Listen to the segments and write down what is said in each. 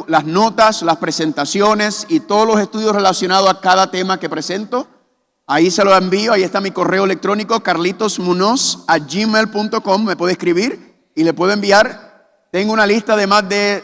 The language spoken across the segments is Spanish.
las notas, las presentaciones y todos los estudios relacionados a cada tema que presento. Ahí se lo envío, ahí está mi correo electrónico, carlitosmunoz@gmail.com. Me puede escribir y le puedo enviar. Tengo una lista de más de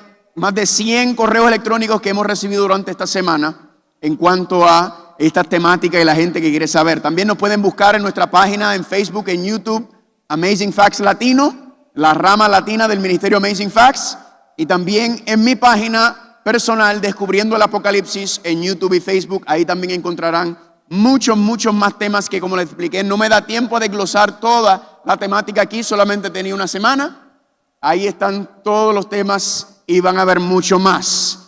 100 correos electrónicos que hemos recibido durante esta semana en cuanto a esta temática y la gente que quiere saber. También nos pueden buscar en nuestra página, en Facebook, en YouTube, Amazing Facts Latino, la rama latina del Ministerio Amazing Facts, y también en mi página personal, Descubriendo el Apocalipsis, en YouTube y Facebook. Ahí también encontrarán muchos más temas que, como les expliqué, no me da tiempo de desglosar toda la temática aquí, solamente tenía una semana. Ahí están todos los temas y van a haber mucho más.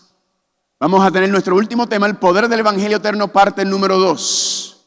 Vamos a tener nuestro último tema, el poder del Evangelio eterno, parte número 2.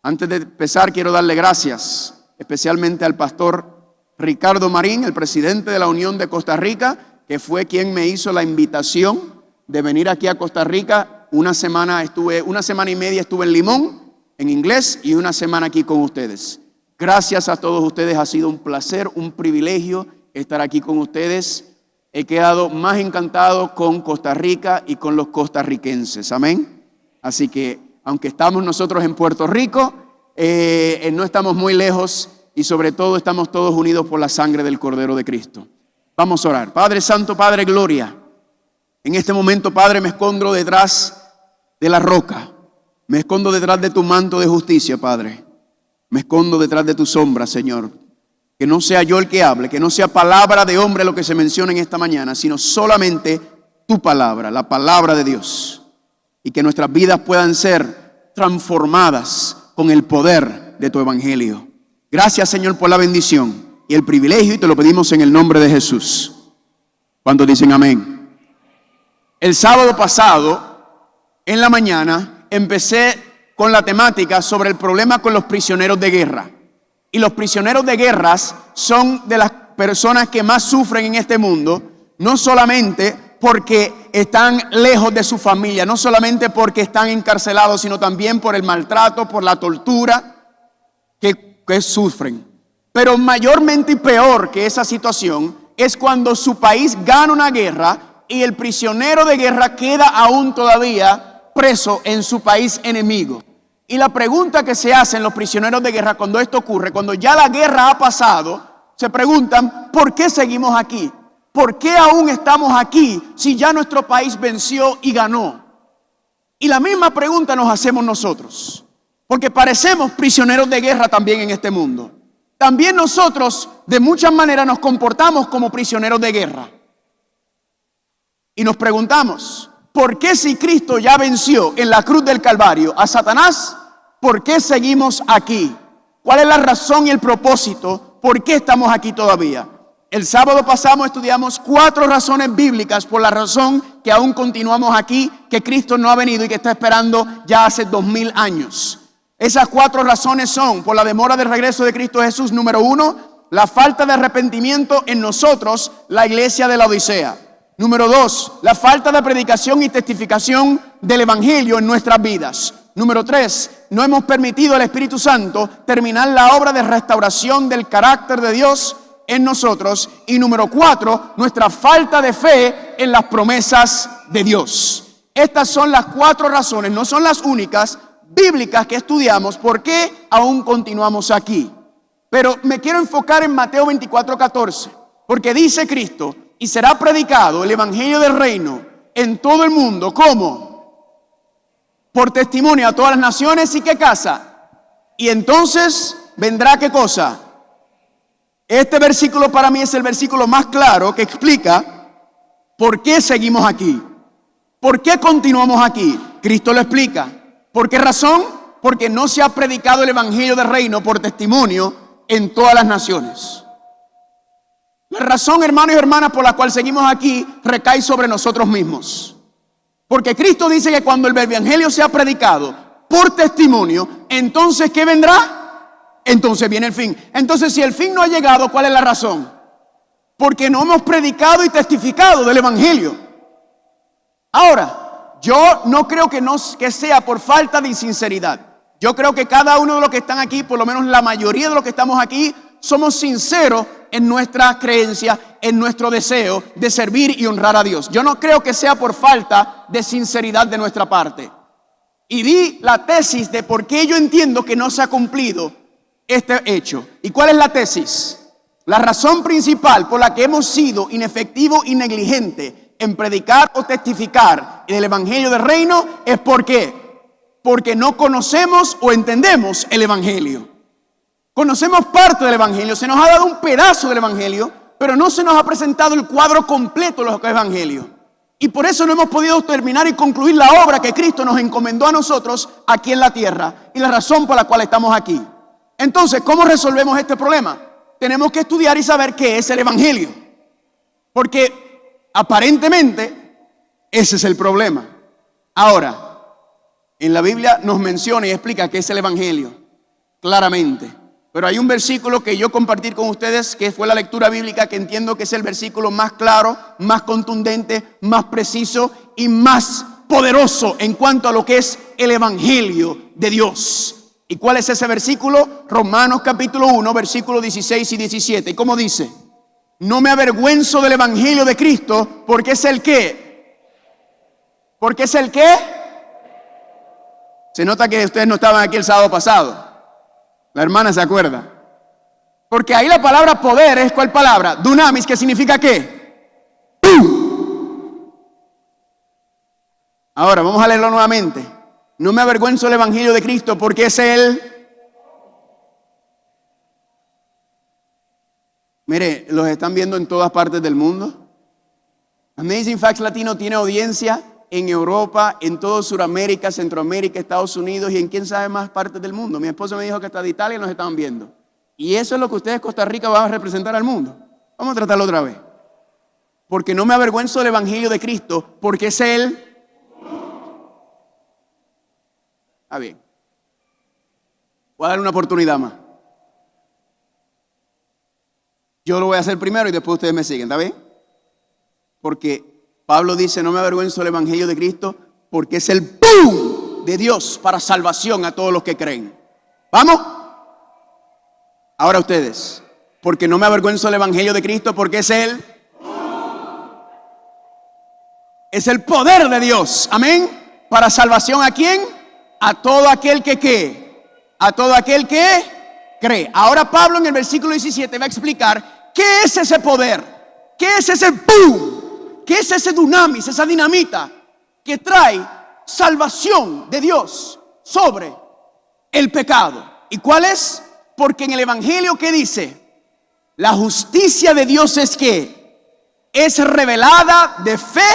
Antes de empezar, quiero darle gracias especialmente al pastor Ricardo Marín, el presidente de la Unión de Costa Rica, que fue quien me hizo la invitación de venir aquí a Costa Rica. Una semana y media estuve en Limón, en inglés, y una semana aquí con ustedes. Gracias a todos ustedes, ha sido un placer, un privilegio estar aquí con ustedes. He quedado más encantado con Costa Rica y con los costarricenses, amén. Así que, aunque estamos nosotros en Puerto Rico, no estamos muy lejos y sobre todo estamos todos unidos por la sangre del Cordero de Cristo. Vamos a orar. Padre Santo, Padre Gloria, en este momento, Padre, me escondo detrás de la roca, me escondo detrás de tu manto de justicia, Padre, me escondo detrás de tu sombra, Señor. Que no sea yo el que hable, que no sea palabra de hombre lo que se menciona en esta mañana, sino solamente tu palabra, la palabra de Dios. Y que nuestras vidas puedan ser transformadas con el poder de tu evangelio. Gracias, Señor, por la bendición y el privilegio, y te lo pedimos en el nombre de Jesús. ¿Cuántos dicen amén? El sábado pasado, en la mañana, empecé con la temática sobre el problema con los prisioneros de guerra. Y los prisioneros de guerras son de las personas que más sufren en este mundo, no solamente porque están lejos de su familia, no solamente porque están encarcelados, sino también por el maltrato, por la tortura que sufren. Pero mayormente y peor que esa situación es cuando su país gana una guerra y el prisionero de guerra queda aún todavía preso en su país enemigo. Y la pregunta que se hacen los prisioneros de guerra cuando esto ocurre, cuando ya la guerra ha pasado, se preguntan, ¿por qué seguimos aquí? ¿Por qué aún estamos aquí si ya nuestro país venció y ganó? Y la misma pregunta nos hacemos nosotros, porque parecemos prisioneros de guerra también en este mundo. También nosotros de muchas maneras nos comportamos como prisioneros de guerra. Y nos preguntamos, ¿por qué si Cristo ya venció en la cruz del Calvario a Satanás? ¿Por qué seguimos aquí? ¿Cuál es la razón y el propósito? ¿Por qué estamos aquí todavía? El sábado pasado estudiamos 4 razones bíblicas por la razón que aún continuamos aquí, que Cristo no ha venido y que está esperando ya hace 2000 años. Esas 4 razones son: por la demora del regreso de Cristo Jesús, número 1, la falta de arrepentimiento en nosotros, la iglesia de la Odisea. Número 2, la falta de predicación y testificación del evangelio en nuestras vidas. Número 3, no hemos permitido al Espíritu Santo terminar la obra de restauración del carácter de Dios en nosotros. Y número 4, nuestra falta de fe en las promesas de Dios. Estas son las 4 razones, no son las únicas bíblicas que estudiamos por qué aún continuamos aquí. Pero me quiero enfocar en Mateo 24:14, porque dice Cristo: y será predicado el evangelio del reino en todo el mundo. ¿Cómo? Por testimonio a todas las naciones. ¿Y qué casa? Y entonces vendrá ¿qué cosa? Este versículo para mí es el versículo más claro que explica por qué seguimos aquí. ¿Por qué continuamos aquí? Cristo lo explica. ¿Por qué razón? Porque no se ha predicado el evangelio del reino por testimonio en todas las naciones. La razón, hermanos y hermanas, por la cual seguimos aquí recae sobre nosotros mismos. Porque Cristo dice que cuando el evangelio sea predicado por testimonio, entonces ¿qué vendrá? Entonces viene el fin. Entonces, si el fin no ha llegado, ¿cuál es la razón? Porque no hemos predicado y testificado del evangelio. Ahora, yo no creo que sea por falta de sinceridad. Yo creo que cada uno de los que están aquí, por lo menos la mayoría de los que estamos aquí, somos sinceros en nuestra creencia, en nuestro deseo de servir y honrar a Dios. Yo no creo que sea por falta de sinceridad de nuestra parte. Y di la tesis de por qué yo entiendo que no se ha cumplido este hecho. ¿Y cuál es la tesis? La razón principal por la que hemos sido inefectivos y negligentes en predicar o testificar en el Evangelio del Reino es ¿por qué? Porque no conocemos o entendemos el Evangelio. Conocemos parte del Evangelio, se nos ha dado un pedazo del Evangelio, pero no se nos ha presentado el cuadro completo de lo que es Evangelio. Y por eso no hemos podido terminar y concluir la obra que Cristo nos encomendó a nosotros aquí en la tierra y la razón por la cual estamos aquí. Entonces, ¿cómo resolvemos este problema? Tenemos que estudiar y saber qué es el Evangelio. Porque aparentemente ese es el problema. Ahora, en la Biblia nos menciona y explica qué es el Evangelio, claramente. Pero hay un versículo que yo compartí con ustedes, que fue la lectura bíblica, que entiendo que es el versículo más claro, más contundente, más preciso y más poderoso en cuanto a lo que es el Evangelio de Dios. ¿Y cuál es ese versículo? Romanos capítulo 1, versículos 16 y 17. ¿Y cómo dice? No me avergüenzo del Evangelio de Cristo, porque es el ¿qué? ¿Porque es el qué? Se nota que ustedes no estaban aquí el sábado pasado. La hermana se acuerda. Porque ahí la palabra poder es ¿cuál palabra? Dunamis, que significa ¿qué? ¡Pum! Ahora vamos a leerlo nuevamente. No me avergüenzo del Evangelio de Cristo porque es Él. Mire, los están viendo en todas partes del mundo. Amazing Facts Latino tiene audiencia en Europa, en toda Sudamérica, Centroamérica, Estados Unidos y en quién sabe más partes del mundo. Mi esposo me dijo que hasta de Italia nos estaban viendo. Y eso es lo que ustedes, Costa Rica, van a representar al mundo. Vamos a tratarlo otra vez. Porque no me avergüenzo del Evangelio de Cristo, porque es Él. Está bien. Voy a dar una oportunidad más. Yo lo voy a hacer primero y después ustedes me siguen, ¿está bien? Porque Pablo dice, no me avergüenzo del Evangelio de Cristo, porque es el ¡pum! De Dios para salvación a todos los que creen. ¿Vamos? Ahora ustedes, porque no me avergüenzo del Evangelio de Cristo, porque es Él. Es el poder de Dios, amén. Para salvación ¿a quién? A todo aquel que ¿qué? A todo aquel que cree. Ahora Pablo en el versículo 17 va a explicar qué es ese poder, qué es ese ¡pum! ¿Qué es ese dunamis, esa dinamita que trae salvación de Dios sobre el pecado? ¿Y cuál es? Porque en el Evangelio, ¿qué dice? La justicia de Dios es que es revelada de fe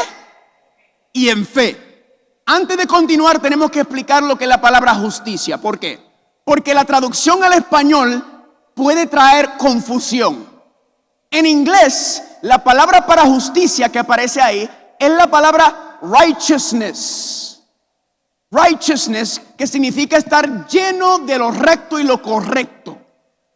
y en fe. Antes de continuar tenemos que explicar lo que es la palabra justicia. ¿Por qué? Porque la traducción al español puede traer confusión. En inglés, la palabra para justicia que aparece ahí es la palabra righteousness. Righteousness, que significa estar lleno de lo recto y lo correcto.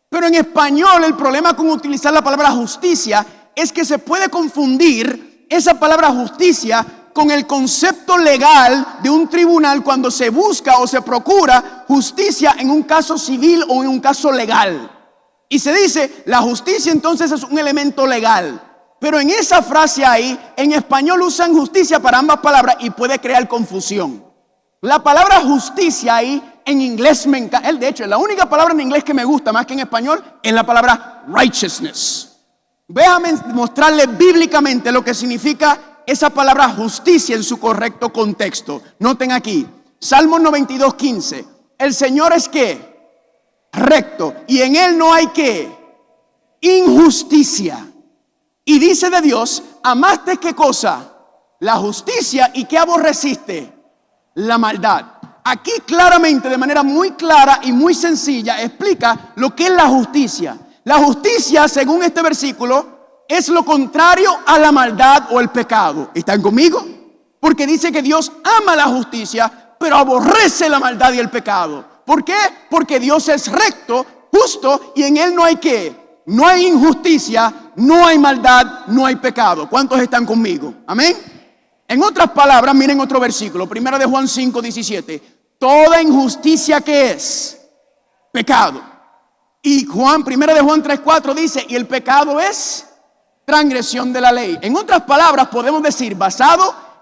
Pero en español el problema con utilizar la palabra justicia es que se puede confundir esa palabra justicia con el concepto legal de un tribunal cuando se busca o se procura justicia en un caso civil o en un caso legal. Y se dice, la justicia entonces es un elemento legal. Pero en esa frase ahí, en español usan justicia para ambas palabras y puede crear confusión. La palabra justicia ahí en inglés me encanta. De hecho, la única palabra en inglés que me gusta más que en español es la palabra righteousness. Déjame mostrarle bíblicamente lo que significa esa palabra justicia en su correcto contexto. Noten aquí, Salmos 92:15. El Señor es ¿qué? Recto, y en Él no hay ¿qué? Injusticia. Y dice de Dios, amaste ¿qué cosa? La justicia, y ¿qué aborreciste? La maldad. Aquí claramente, de manera muy clara y muy sencilla, explica lo que es la justicia. La justicia, según este versículo, es lo contrario a la maldad o el pecado. ¿Están conmigo? Porque dice que Dios ama la justicia, pero aborrece la maldad y el pecado. ¿Por qué? Porque Dios es recto, justo, y en Él no hay ¿qué? No hay injusticia, no hay maldad, no hay pecado. ¿Cuántos están conmigo? Amén. En otras palabras, miren otro versículo, 1 de Juan 5:17. Toda injusticia, ¿qué es? Pecado. Y primera de Juan 3:4 dice, y el pecado es transgresión de la ley. En otras palabras, podemos decir,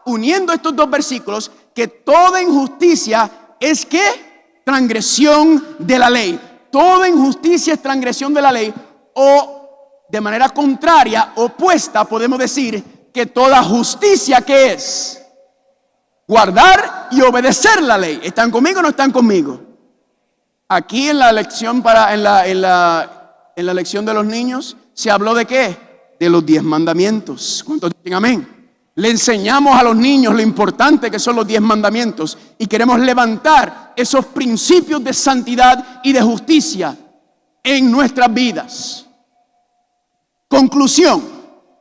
uniendo estos dos versículos, que toda injusticia es ¿qué? Transgresión de la ley. Toda injusticia es transgresión de la ley, o de manera contraria, opuesta, podemos decir que toda justicia, ¿qué es? Guardar y obedecer la ley. ¿Están conmigo o no están conmigo? Aquí en la lección en la lección de los niños se habló de ¿qué? De los 10 mandamientos. ¿Cuántos dicen amén? Le enseñamos a los niños lo importante que son los 10 mandamientos y queremos levantar esos principios de santidad y de justicia en nuestras vidas. Conclusión: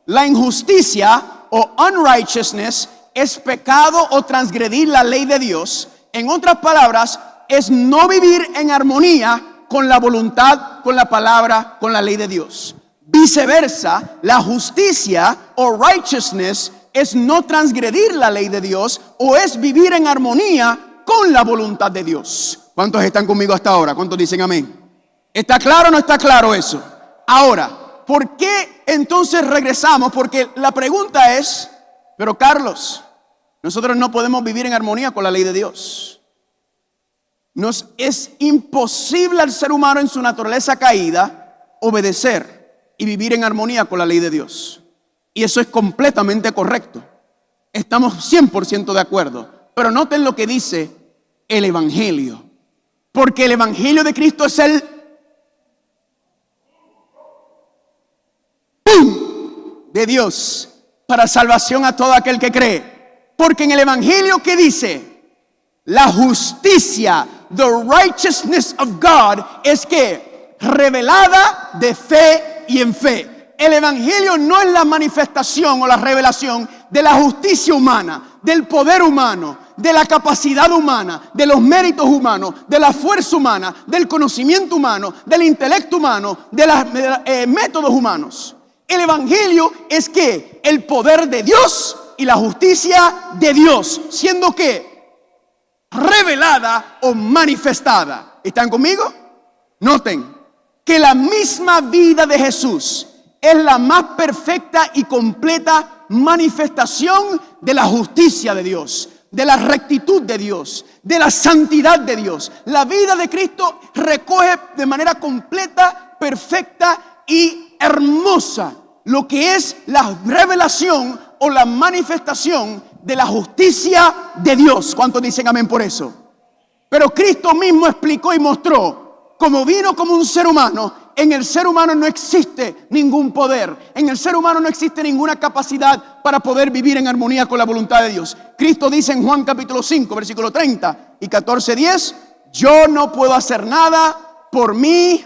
la injusticia o unrighteousness es pecado o transgredir la ley de Dios. En otras palabras, es no vivir en armonía con la voluntad, con la palabra, con la ley de Dios. Viceversa, la justicia o righteousness es no transgredir la ley de Dios o es vivir en armonía con la voluntad de Dios. ¿Cuántos están conmigo hasta ahora? ¿Cuántos dicen amén? ¿Está claro o no está claro eso? Ahora, ¿por qué entonces regresamos? Porque la pregunta es, pero Carlos, nosotros no podemos vivir en armonía con la ley de Dios. Nos es imposible al ser humano en su naturaleza caída obedecer y vivir en armonía con la ley de Dios. Y eso es completamente correcto. Estamos 100% de acuerdo. Pero noten lo que dice el Evangelio. Porque el Evangelio de Cristo es el ¡pum! De Dios para salvación a todo aquel que cree. Porque en el Evangelio, ¿qué dice? La justicia, the righteousness of God, es que revelada de fe y en fe. El Evangelio no es la manifestación o la revelación de la justicia humana, del poder humano, de la capacidad humana, de los méritos humanos, de la fuerza humana, del conocimiento humano, del intelecto humano, de los métodos humanos. El Evangelio es que el poder de Dios y la justicia de Dios, siendo que revelada o manifestada. ¿Están conmigo? Noten que la misma vida de Jesús es la más perfecta y completa manifestación de la justicia de Dios, de la rectitud de Dios, de la santidad de Dios. La vida de Cristo recoge de manera completa, perfecta y hermosa lo que es la revelación o la manifestación de la justicia de Dios. ¿Cuántos dicen amén por eso? Pero Cristo mismo explicó y mostró, como vino como un ser humano, en el ser humano no existe ningún poder. En el ser humano no existe ninguna capacidad para poder vivir en armonía con la voluntad de Dios. Cristo dice en Juan capítulo 5, versículo 30 y 14:10, yo no puedo hacer nada por mí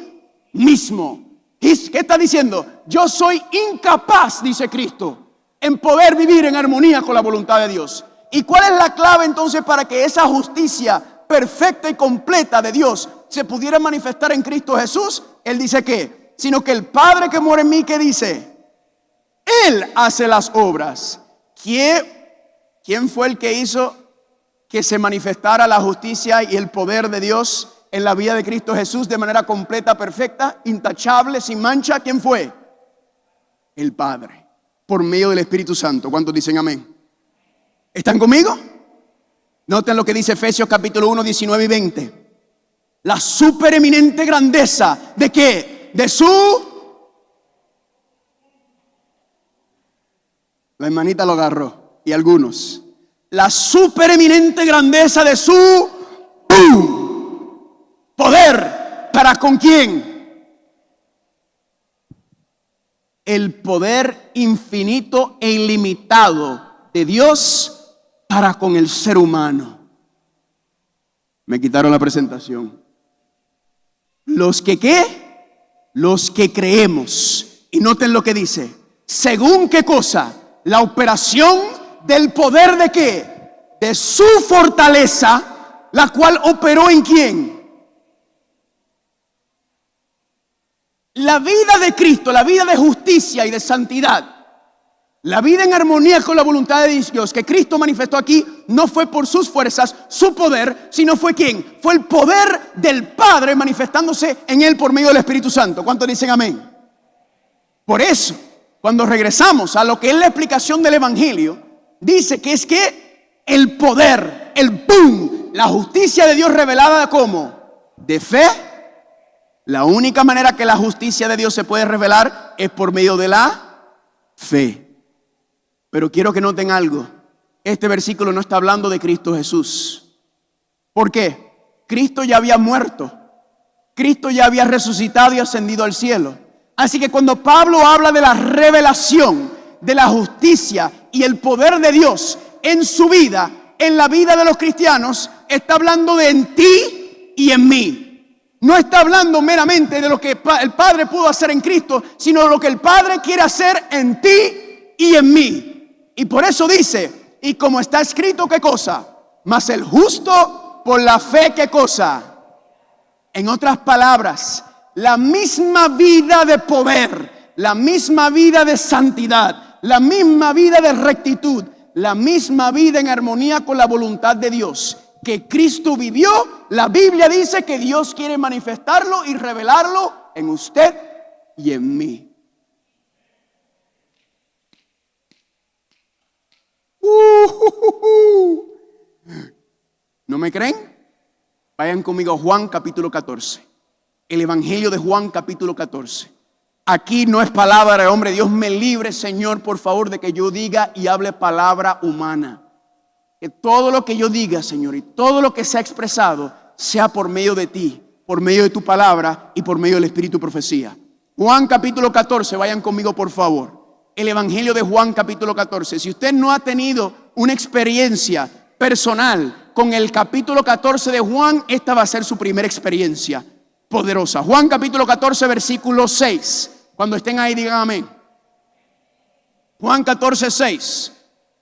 mismo. ¿Qué está diciendo? Yo soy incapaz, dice Cristo, en poder vivir en armonía con la voluntad de Dios. ¿Y cuál es la clave entonces para que esa justicia perfecta y completa de Dios se pudiera manifestar en Cristo Jesús? Él dice que, sino que el Padre que mora en mí, ¿qué dice? Él hace las obras. ¿Quién fue el que hizo que se manifestara la justicia y el poder de Dios en la vida de Cristo Jesús de manera completa, perfecta, intachable, sin mancha? ¿Quién fue? El Padre, por medio del Espíritu Santo. ¿Cuántos dicen amén? ¿Están conmigo? Noten lo que dice Efesios capítulo 1, 19 y 20. La supereminente grandeza ¿de qué? De la hermanita lo agarró y algunos. La supereminente grandeza de su poder. ¿Para con quién? El poder infinito e ilimitado de Dios para con el ser humano. Me quitaron la presentación. Los que ¿qué? Los que creemos. Y noten lo que dice. ¿Según qué cosa? La operación del poder ¿de qué? De su fortaleza, la cual operó ¿en quién? La vida de Cristo, la vida de justicia y de santidad, La vida en armonía con la voluntad de Dios que Cristo manifestó aquí no fue por sus fuerzas, su poder, sino fue ¿quién? Fue el poder del Padre manifestándose en Él por medio del Espíritu Santo. ¿Cuántos dicen amén? Por eso, cuando regresamos a lo que es la explicación del Evangelio, dice que es que el poder, el boom, la justicia de Dios revelada ¿cómo? De fe. La única manera que la justicia de Dios se puede revelar es por medio de la fe. Pero quiero que noten algo. Este versículo no está hablando de Cristo Jesús. ¿Por qué? Cristo ya había muerto. Cristo ya había resucitado y ascendido al cielo. Así que cuando Pablo habla de la revelación, de la justicia y el poder de Dios en su vida, en la vida de los cristianos, está hablando de en ti y en mí. No está hablando meramente de lo que el Padre pudo hacer en Cristo, sino de lo que el Padre quiere hacer en ti y en mí. Y por eso dice, y como está escrito, ¿qué cosa? Mas el justo por la fe, ¿qué cosa? En otras palabras, la misma vida de poder, la misma vida de santidad, la misma vida de rectitud, la misma vida en armonía con la voluntad de Dios que Cristo vivió, la Biblia dice que Dios quiere manifestarlo y revelarlo en usted y en mí. ¿No me creen? Vayan conmigo a Juan capítulo 14. El Evangelio de Juan capítulo 14. Aquí no es palabra de hombre. Dios me libre, Señor, por favor, de que yo diga y hable palabra humana. Que todo lo que yo diga, Señor, y todo lo que sea expresado sea por medio de ti, por medio de tu palabra y por medio del Espíritu de profecía. Juan capítulo 14, vayan conmigo por favor. El Evangelio de Juan capítulo 14. Si usted no ha tenido una experiencia personal con el capítulo 14 de Juan, esta va a ser su primera experiencia poderosa. Juan capítulo 14, versículo 6. Cuando estén ahí, digan amén. Juan 14, 6.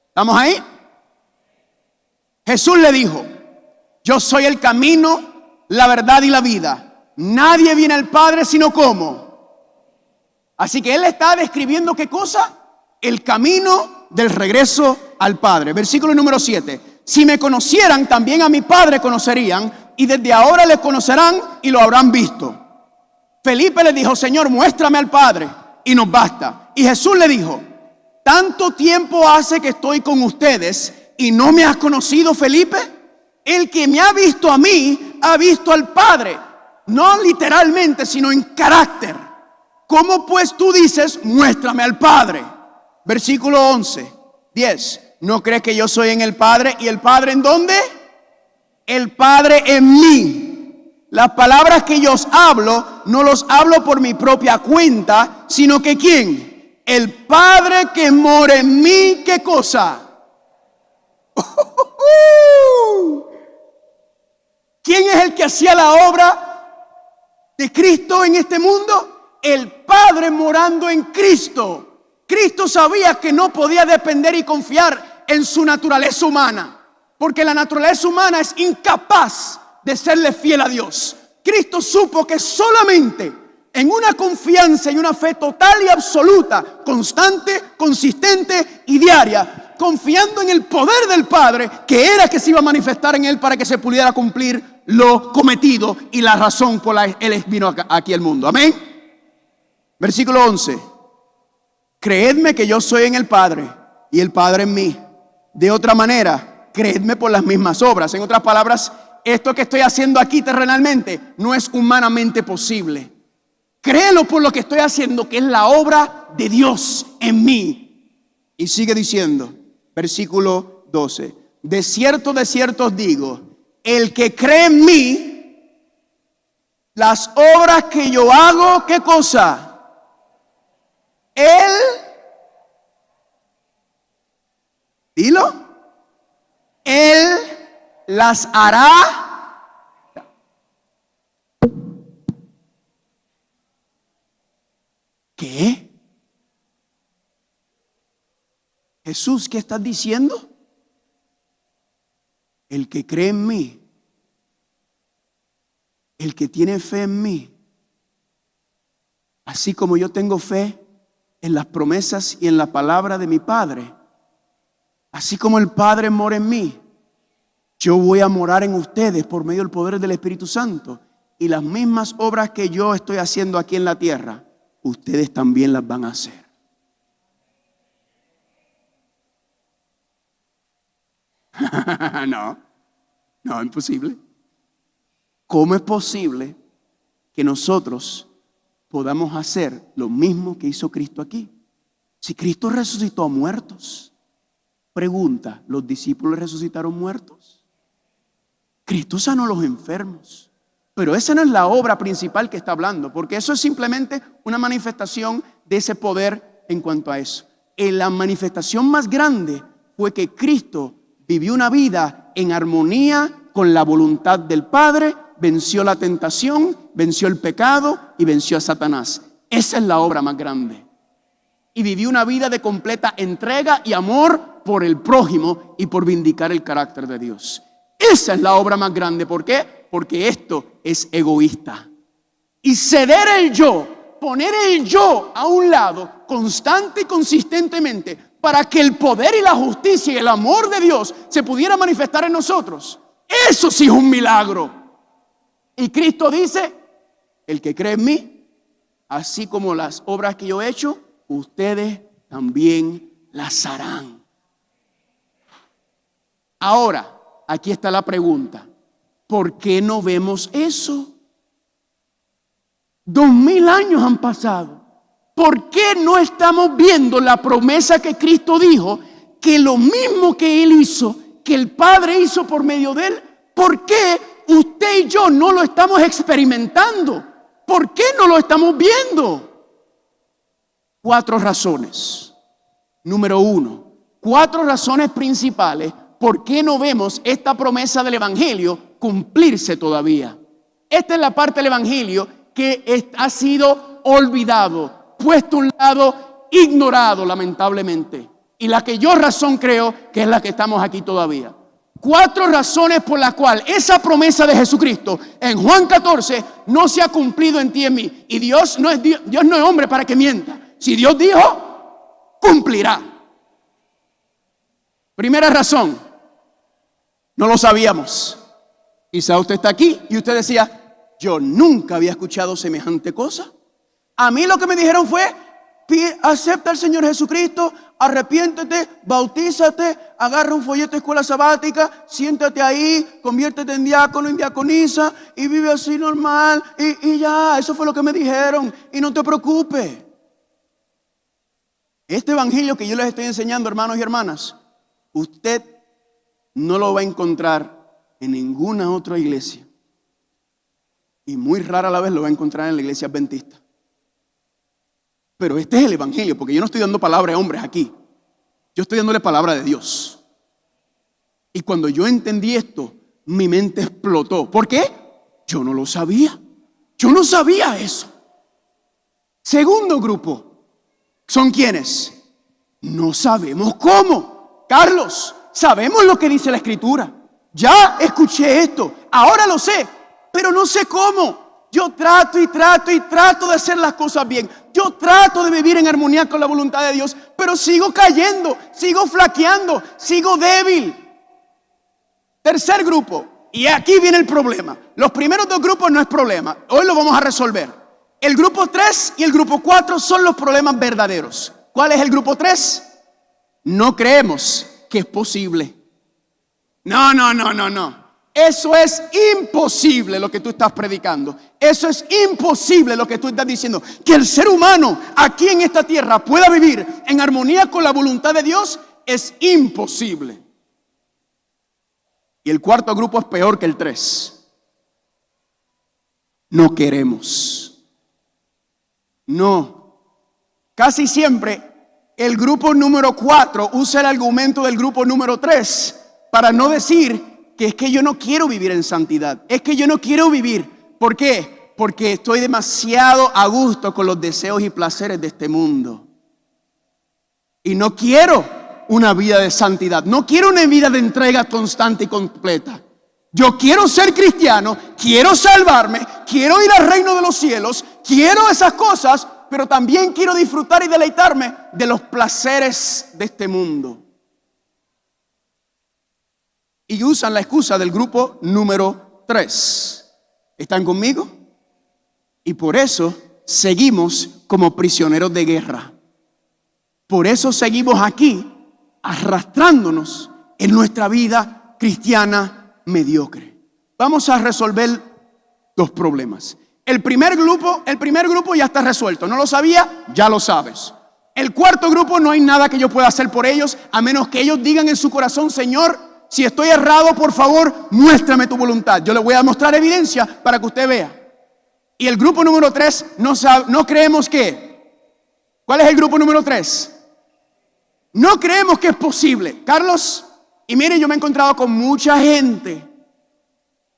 ¿Estamos ahí? Jesús le dijo: yo soy el camino, la verdad y la vida. Nadie viene al Padre sino ¿cómo? Así que él está describiendo ¿qué cosa? El camino del regreso al Padre. Versículo número 7. Si me conocieran, también a mi Padre conocerían, y desde ahora le conocerán y lo habrán visto. Felipe le dijo: Señor, muéstrame al Padre y nos basta. Y Jesús le dijo: ¿tanto tiempo hace que estoy con ustedes y no me has conocido, Felipe? El que me ha visto a mí, ha visto al Padre. No literalmente, sino en carácter. ¿Cómo pues tú dices, muéstrame al Padre? Versículo 11, 10. ¿No crees que yo soy en el Padre y el Padre en dónde? El Padre en mí. Las palabras que yo os hablo, no los hablo por mi propia cuenta, sino que ¿quién? El Padre que mora en mí, ¿qué cosa? ¿Quién es el que hacía la obra de Cristo en este mundo? El Padre morando en Cristo. Cristo sabía que no podía depender y confiar en su naturaleza humana, porque la naturaleza humana es incapaz de serle fiel a Dios. Cristo supo que solamente en una confianza y una fe total y absoluta, constante, consistente y diaria, confiando en el poder del Padre, que era que se iba a manifestar en él para que se pudiera cumplir lo cometido y la razón por la que él vino aquí al mundo. Amén. Versículo 11. Creedme que yo soy en el Padre y el Padre en mí. De otra manera, creedme por las mismas obras. En otras palabras, esto que estoy haciendo aquí terrenalmente no es humanamente posible. Créelo por lo que estoy haciendo, que es la obra de Dios en mí. Y sigue diciendo, versículo 12. De cierto os digo, el que cree en mí, las obras que yo hago, ¿qué cosa? Él, dilo, Él las hará. ¿Qué? Jesús, ¿qué estás diciendo? El que cree en mí, el que tiene fe en mí, así como yo tengo fe en las promesas y en la palabra de mi Padre. Así como el Padre mora en mí, yo voy a morar en ustedes por medio del poder del Espíritu Santo. Y las mismas obras que yo estoy haciendo aquí en la tierra, ustedes también las van a hacer. No, imposible. ¿Cómo es posible que nosotros podamos hacer lo mismo que hizo Cristo aquí? Si Cristo resucitó a muertos. Pregunta, ¿los discípulos resucitaron muertos? Cristo sanó a los enfermos. Pero esa no es la obra principal que está hablando, porque eso es simplemente una manifestación de ese poder en cuanto a eso. La manifestación más grande fue que Cristo vivió una vida en armonía con la voluntad del Padre, venció la tentación, venció el pecado y venció a Satanás. Esa es la obra más grande. Y vivió una vida de completa entrega y amor por el prójimo y por vindicar el carácter de Dios. Esa es la obra más grande. ¿Por qué? Porque esto es egoísta. Y ceder el yo, poner el yo a un lado constante y consistentemente para que el poder y la justicia y el amor de Dios se pudiera manifestar en nosotros. Eso sí es un milagro. Y Cristo dice, el que cree en mí, así como las obras que yo he hecho, ustedes también las harán. Ahora, aquí está la pregunta. ¿Por qué no vemos eso? 2000 años han pasado. ¿Por qué no estamos viendo la promesa que Cristo dijo? Que lo mismo que Él hizo, que el Padre hizo por medio de Él, ¿por qué usted y yo no lo estamos experimentando? ¿Por qué no lo estamos viendo? 4 razones. Número 1, 4 razones principales por qué no vemos esta promesa del Evangelio cumplirse todavía. Esta es la parte del Evangelio que ha sido olvidado, puesto a un lado, ignorado lamentablemente. Y la que yo razón creo que es la que estamos aquí todavía. 4 razones por las cuales esa promesa de Jesucristo en Juan 14 no se ha cumplido en ti y en mí. Y Dios no es hombre para que mienta. Si Dios dijo, cumplirá. Primera razón, no lo sabíamos. Quizá usted está aquí y usted decía, yo nunca había escuchado semejante cosa. A mí lo que me dijeron fue, acepta al Señor Jesucristo, arrepiéntete, bautízate, agarra un folleto de escuela sabática, siéntate ahí, conviértete en diácono, en diaconisa y vive así normal y ya, eso fue lo que me dijeron y no te preocupes. Este evangelio que yo les estoy enseñando, hermanos y hermanas, usted no lo va a encontrar en ninguna otra iglesia. Y muy rara a la vez lo va a encontrar en la iglesia adventista. Pero este es el evangelio, porque yo no estoy dando palabra de hombres aquí. Yo estoy dándole palabra de Dios. Y cuando yo entendí esto, mi mente explotó. ¿Por qué? Yo no lo sabía. Yo no sabía eso. Segundo grupo, ¿son quiénes? No sabemos cómo. Carlos, sabemos lo que dice la Escritura. Ya escuché esto, ahora lo sé, pero no sé cómo. Yo trato de hacer las cosas bien. Yo trato de vivir en armonía con la voluntad de Dios, pero sigo cayendo, sigo flaqueando, sigo débil. Tercer grupo, y aquí viene el problema. Los primeros 2 grupos no es problema, hoy lo vamos a resolver. El grupo 3 y el grupo 4 son los problemas verdaderos. ¿Cuál es el grupo 3? No creemos que es posible. No. Eso es imposible lo que tú estás predicando. Eso es imposible lo que tú estás diciendo. Que el ser humano aquí en esta tierra pueda vivir en armonía con la voluntad de Dios es imposible. Y el cuarto grupo es peor que el 3. No queremos. No. Casi siempre el grupo número 4 usa el argumento del grupo número 3 para no decir que es que yo no quiero vivir en santidad. Es que yo no quiero vivir. ¿Por qué? Porque estoy demasiado a gusto con los deseos y placeres de este mundo. Y no quiero una vida de santidad. No quiero una vida de entrega constante y completa. Yo quiero ser cristiano, quiero salvarme, quiero ir al reino de los cielos, quiero esas cosas, pero también quiero disfrutar y deleitarme de los placeres de este mundo. Y usan la excusa del grupo número 3. ¿Están conmigo? Y por eso seguimos como prisioneros de guerra. Por eso seguimos aquí arrastrándonos en nuestra vida cristiana mediocre. Vamos a resolver 2 problemas. El primer grupo ya está resuelto. ¿No lo sabía? Ya lo sabes. El cuarto grupo no hay nada que yo pueda hacer por ellos, a menos que ellos digan en su corazón: Señor, si estoy errado, por favor, muéstrame tu voluntad. Yo les voy a mostrar evidencia para que usted vea. Y el grupo número 3, no creemos que. ¿Cuál es el grupo número 3? No creemos que es posible. Carlos, y mire, yo me he encontrado con mucha gente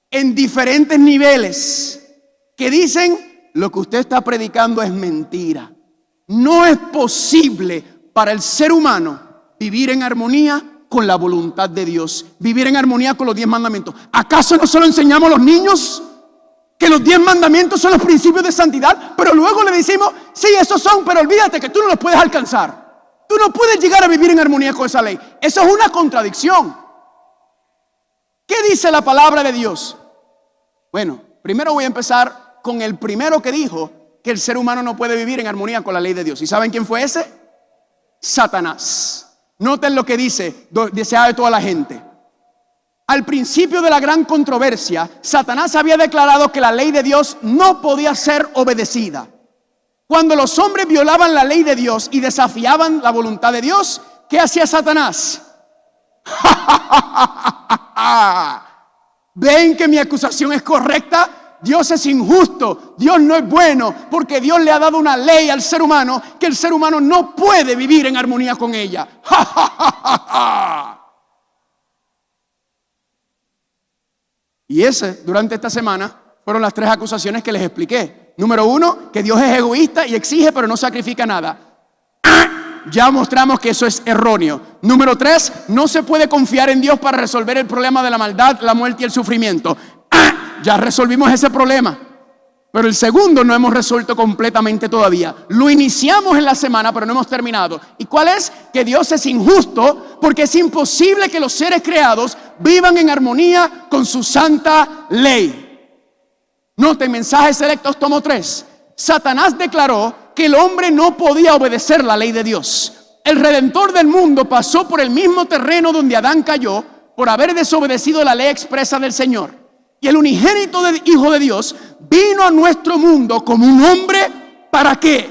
en diferentes niveles que dicen: lo que usted está predicando es mentira. No es posible para el ser humano vivir en armonía con la voluntad de Dios, vivir en armonía con los 10 mandamientos. ¿Acaso no se lo enseñamos a los niños? Que los 10 mandamientos son los principios de santidad, pero luego le decimos: sí, esos son, pero olvídate que tú no los puedes alcanzar. Tú no puedes llegar a vivir en armonía con esa ley. Eso es una contradicción. ¿Qué dice la palabra de Dios? Bueno, primero voy a empezar con el primero que dijo que el ser humano no puede vivir en armonía con la ley de Dios. ¿Y saben quién fue ese? Satanás. Noten lo que dice, deseado de toda la gente. Al principio de la gran controversia, Satanás había declarado que la ley de Dios no podía ser obedecida. Cuando los hombres violaban la ley de Dios y desafiaban la voluntad de Dios, ¿qué hacía Satanás? ¿Ven que mi acusación es correcta? Dios es injusto, Dios no es bueno, porque Dios le ha dado una ley al ser humano que el ser humano no puede vivir en armonía con ella. Y durante esta semana, fueron las 3 acusaciones que les expliqué. Número 1, que Dios es egoísta y exige pero no sacrifica nada. Ya mostramos que eso es erróneo. Número 3, no se puede confiar en Dios para resolver el problema de la maldad, la muerte y el sufrimiento. Ya resolvimos ese problema. Pero el segundo no hemos resuelto completamente todavía. Lo iniciamos en la semana, pero no hemos terminado. ¿Y cuál es? Que Dios es injusto porque es imposible que los seres creados vivan en armonía con su santa ley. Noten, mensajes selectos, tomo 3. Satanás declaró que el hombre no podía obedecer la ley de Dios. El Redentor del mundo pasó por el mismo terreno donde Adán cayó por haber desobedecido la ley expresa del Señor. Y el unigénito Hijo de Dios vino a nuestro mundo como un hombre, ¿para qué?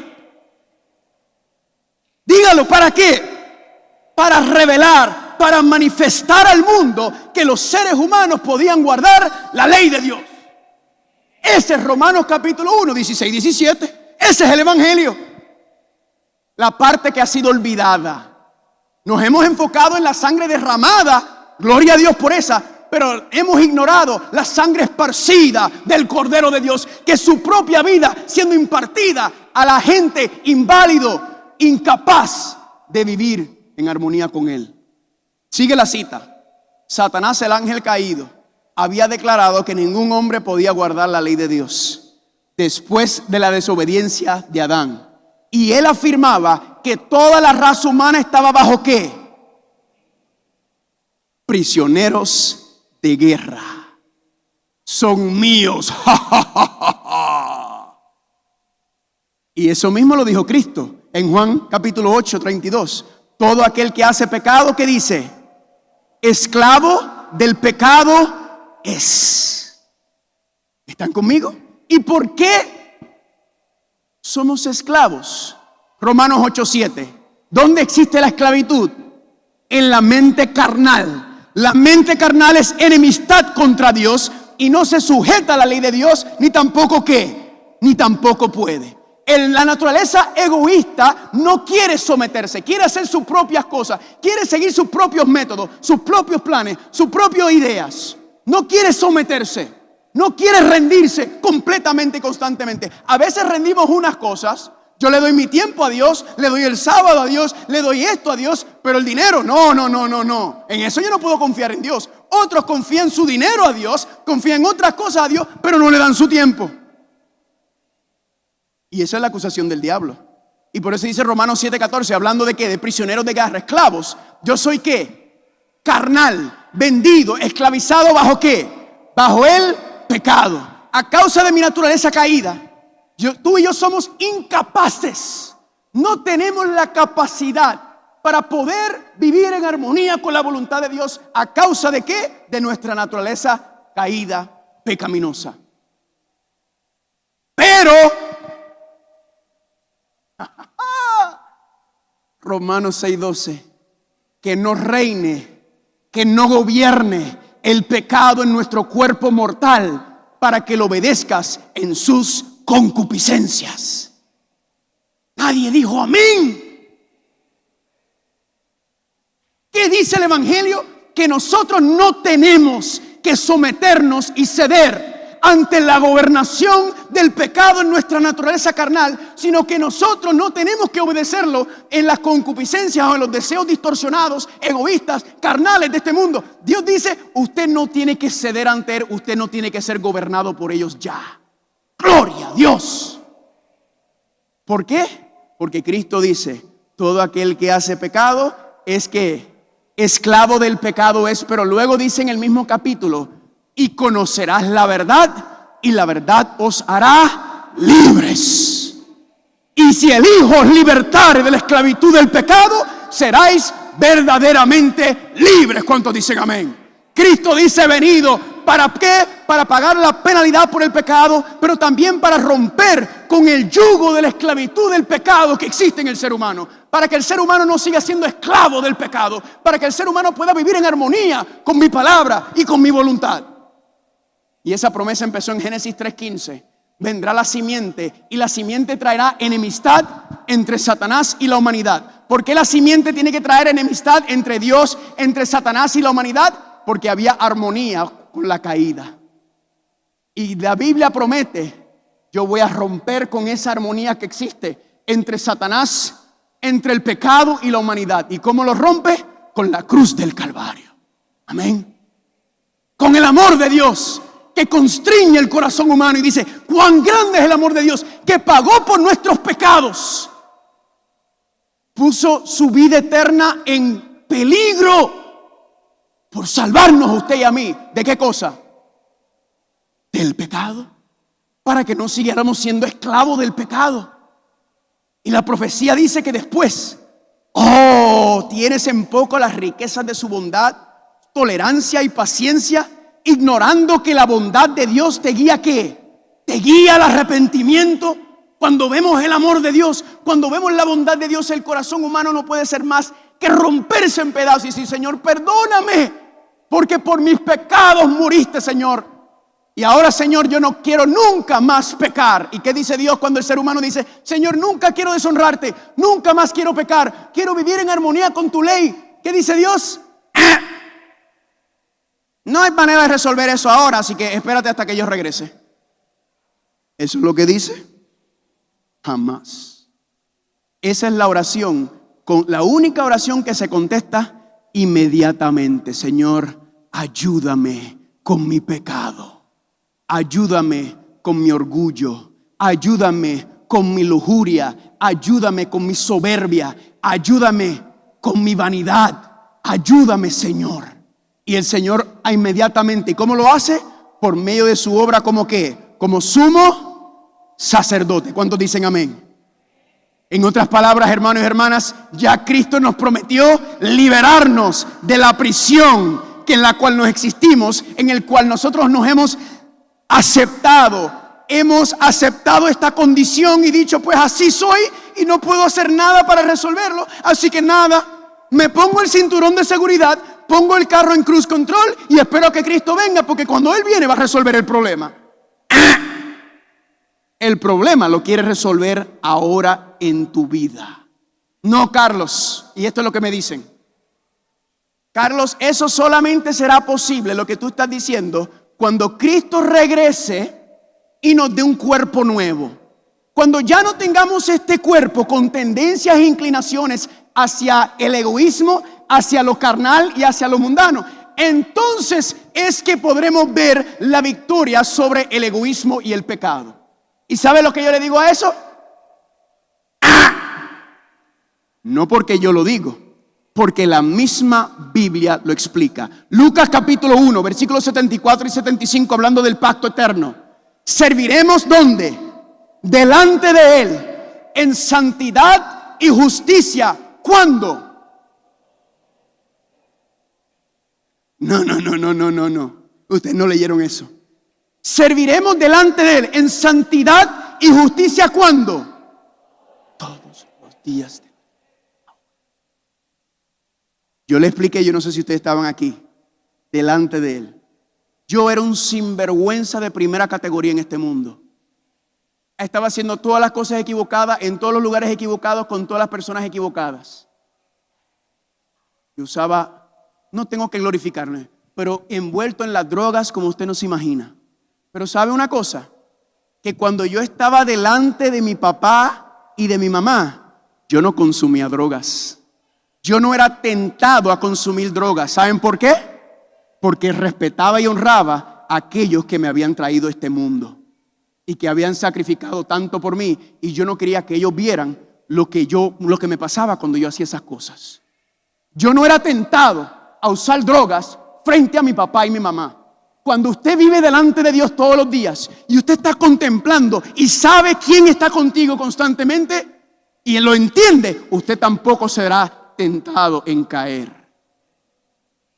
Dígalo, ¿para qué? Para revelar, para manifestar al mundo que los seres humanos podían guardar la ley de Dios. Ese es Romanos capítulo 1, 16, 17. Ese es el Evangelio. La parte que ha sido olvidada. Nos hemos enfocado en la sangre derramada, gloria a Dios por esa, pero hemos ignorado la sangre esparcida del Cordero de Dios, que su propia vida siendo impartida a la gente inválido, incapaz de vivir en armonía con Él. Sigue la cita. Satanás, el ángel caído, había declarado que ningún hombre podía guardar la ley de Dios después de la desobediencia de Adán. Y él afirmaba que toda la raza humana estaba bajo ¿qué? Prisioneros de guerra. Son míos. Y eso mismo lo dijo Cristo en Juan capítulo 8, 32. Todo aquel que hace pecado, ¿qué dice? Esclavo del pecado es. ¿Están conmigo? ¿Y por qué somos esclavos? Romanos 8, 7. ¿Dónde existe la esclavitud? En la mente carnal. La mente carnal es enemistad contra Dios y no se sujeta a la ley de Dios, ni tampoco ¿qué? Ni tampoco puede. La naturaleza egoísta no quiere someterse, quiere hacer sus propias cosas, quiere seguir sus propios métodos, sus propios planes, sus propias ideas. No quiere someterse, no quiere rendirse completamente y constantemente. A veces rendimos unas cosas. Yo le doy mi tiempo a Dios, le doy el sábado a Dios, le doy esto a Dios, pero el dinero, no. En eso yo no puedo confiar en Dios. Otros confían su dinero a Dios, confían en otras cosas a Dios, pero no le dan su tiempo. Y esa es la acusación del diablo. Y por eso dice Romanos 7:14, hablando de qué, de prisioneros de guerra, esclavos. Yo soy qué, carnal, vendido, esclavizado bajo qué, bajo el pecado. A causa de mi naturaleza caída, tú y yo somos incapaces. No tenemos la capacidad para poder vivir en armonía con la voluntad de Dios. ¿A causa de qué? De nuestra naturaleza caída, pecaminosa. Pero Romanos 6:12, que no reine, que no gobierne el pecado en nuestro cuerpo mortal, para que lo obedezcas en sus concupiscencias. Nadie dijo amén. ¿Qué dice el Evangelio? Que nosotros no tenemos que someternos y ceder ante la gobernación del pecado en nuestra naturaleza carnal, sino que nosotros no tenemos que obedecerlo en las concupiscencias o en los deseos distorsionados, egoístas, carnales de este mundo. Dios dice, usted no tiene que ceder ante él, usted no tiene que ser gobernado por ellos ya. ¡Gloria a Dios! ¿Por qué? Porque Cristo dice, todo aquel que hace pecado es que esclavo del pecado es, pero luego dice en el mismo capítulo, y conocerás la verdad, y la verdad os hará libres. Y si el Hijo os libertare de la esclavitud del pecado, seráis verdaderamente libres. ¿Cuántos dicen amén? Cristo dice, venido, ¿para qué? Para pagar la penalidad por el pecado, pero también para romper con el yugo de la esclavitud del pecado que existe en el ser humano. Para que el ser humano no siga siendo esclavo del pecado. Para que el ser humano pueda vivir en armonía con mi palabra y con mi voluntad. Y esa promesa empezó en Génesis 3:15. Vendrá la simiente y la simiente traerá enemistad entre Satanás y la humanidad. ¿Por qué la simiente tiene que traer enemistad entre Dios, entre Satanás y la humanidad? Porque había armonía con la caída. Y la Biblia promete, yo voy a romper con esa armonía que existe entre Satanás, entre el pecado y la humanidad. ¿Y cómo lo rompe? Con la cruz del Calvario. Amén. Con el amor de Dios que constriñe el corazón humano y dice, cuán grande es el amor de Dios que pagó por nuestros pecados. Puso su vida eterna en peligro por salvarnos a usted y a mí. ¿De qué cosa? Del pecado. Para que no siguiéramos siendo esclavos del pecado. Y la profecía dice que después, tienes en poco las riquezas de su bondad, tolerancia y paciencia, ignorando que la bondad de Dios te guía ¿a qué? Te guía al arrepentimiento. Cuando vemos el amor de Dios, cuando vemos la bondad de Dios, el corazón humano no puede ser más que romperse en pedazos y decir, Señor, perdóname, porque por mis pecados muriste, Señor. Y ahora, Señor, yo no quiero nunca más pecar. ¿Y qué dice Dios cuando el ser humano dice, Señor, nunca quiero deshonrarte, nunca más quiero pecar, quiero vivir en armonía con tu ley? ¿Qué dice Dios? No hay manera de resolver eso ahora, así que espérate hasta que yo regrese. ¿Eso es lo que dice? Jamás. Esa es la oración, la única oración que se contesta inmediatamente. Señor, ayúdame con mi pecado. Ayúdame con mi orgullo. Ayúdame con mi lujuria. Ayúdame con mi soberbia. Ayúdame con mi vanidad. Ayúdame, Señor. Y el Señor inmediatamente, ¿y cómo lo hace? Por medio de su obra, ¿como qué? Como sumo sacerdote. ¿Cuántos dicen amén? En otras palabras, hermanos y hermanas, ya Cristo nos prometió liberarnos de la prisión en la cual nos existimos, en el cual nosotros nos hemos aceptado. Hemos aceptado esta condición y dicho, pues así soy y no puedo hacer nada para resolverlo. Así que nada, me pongo el cinturón de seguridad, pongo el carro en cruise control y espero que Cristo venga, porque cuando Él viene va a resolver el problema. El problema lo quiere resolver ahora en tu vida. No, Carlos, y esto es lo que me dicen. Carlos, eso solamente será posible, lo que tú estás diciendo, cuando Cristo regrese y nos dé un cuerpo nuevo. Cuando ya no tengamos este cuerpo con tendencias e inclinaciones hacia el egoísmo, hacia lo carnal y hacia lo mundano, entonces es que podremos ver la victoria sobre el egoísmo y el pecado. ¿Y sabe lo que yo le digo a eso? No porque yo lo digo, porque la misma Biblia lo explica. Lucas capítulo 1, versículos 74 y 75, hablando del pacto eterno. ¿Serviremos dónde? Delante de Él, en santidad y justicia. ¿Cuándo? No. Ustedes no leyeron eso. Serviremos delante de Él en santidad y justicia. ¿Cuándo? Todos los días. Yo le expliqué, yo no sé si ustedes estaban aquí, delante de Él. Yo era un sinvergüenza de primera categoría en este mundo. Estaba haciendo todas las cosas equivocadas, en todos los lugares equivocados, con todas las personas equivocadas. Y usaba, no tengo que glorificarme, pero envuelto en las drogas como usted no se imagina. Pero ¿sabe una cosa? Que cuando yo estaba delante de mi papá y de mi mamá, yo no consumía drogas. Yo no era tentado a consumir drogas. ¿Saben por qué? Porque respetaba y honraba a aquellos que me habían traído a este mundo y que habían sacrificado tanto por mí, y yo no quería que ellos vieran lo que me pasaba cuando yo hacía esas cosas. Yo no era tentado a usar drogas frente a mi papá y mi mamá. Cuando usted vive delante de Dios todos los días y usted está contemplando y sabe quién está contigo constantemente y lo entiende, usted tampoco será tentado en caer.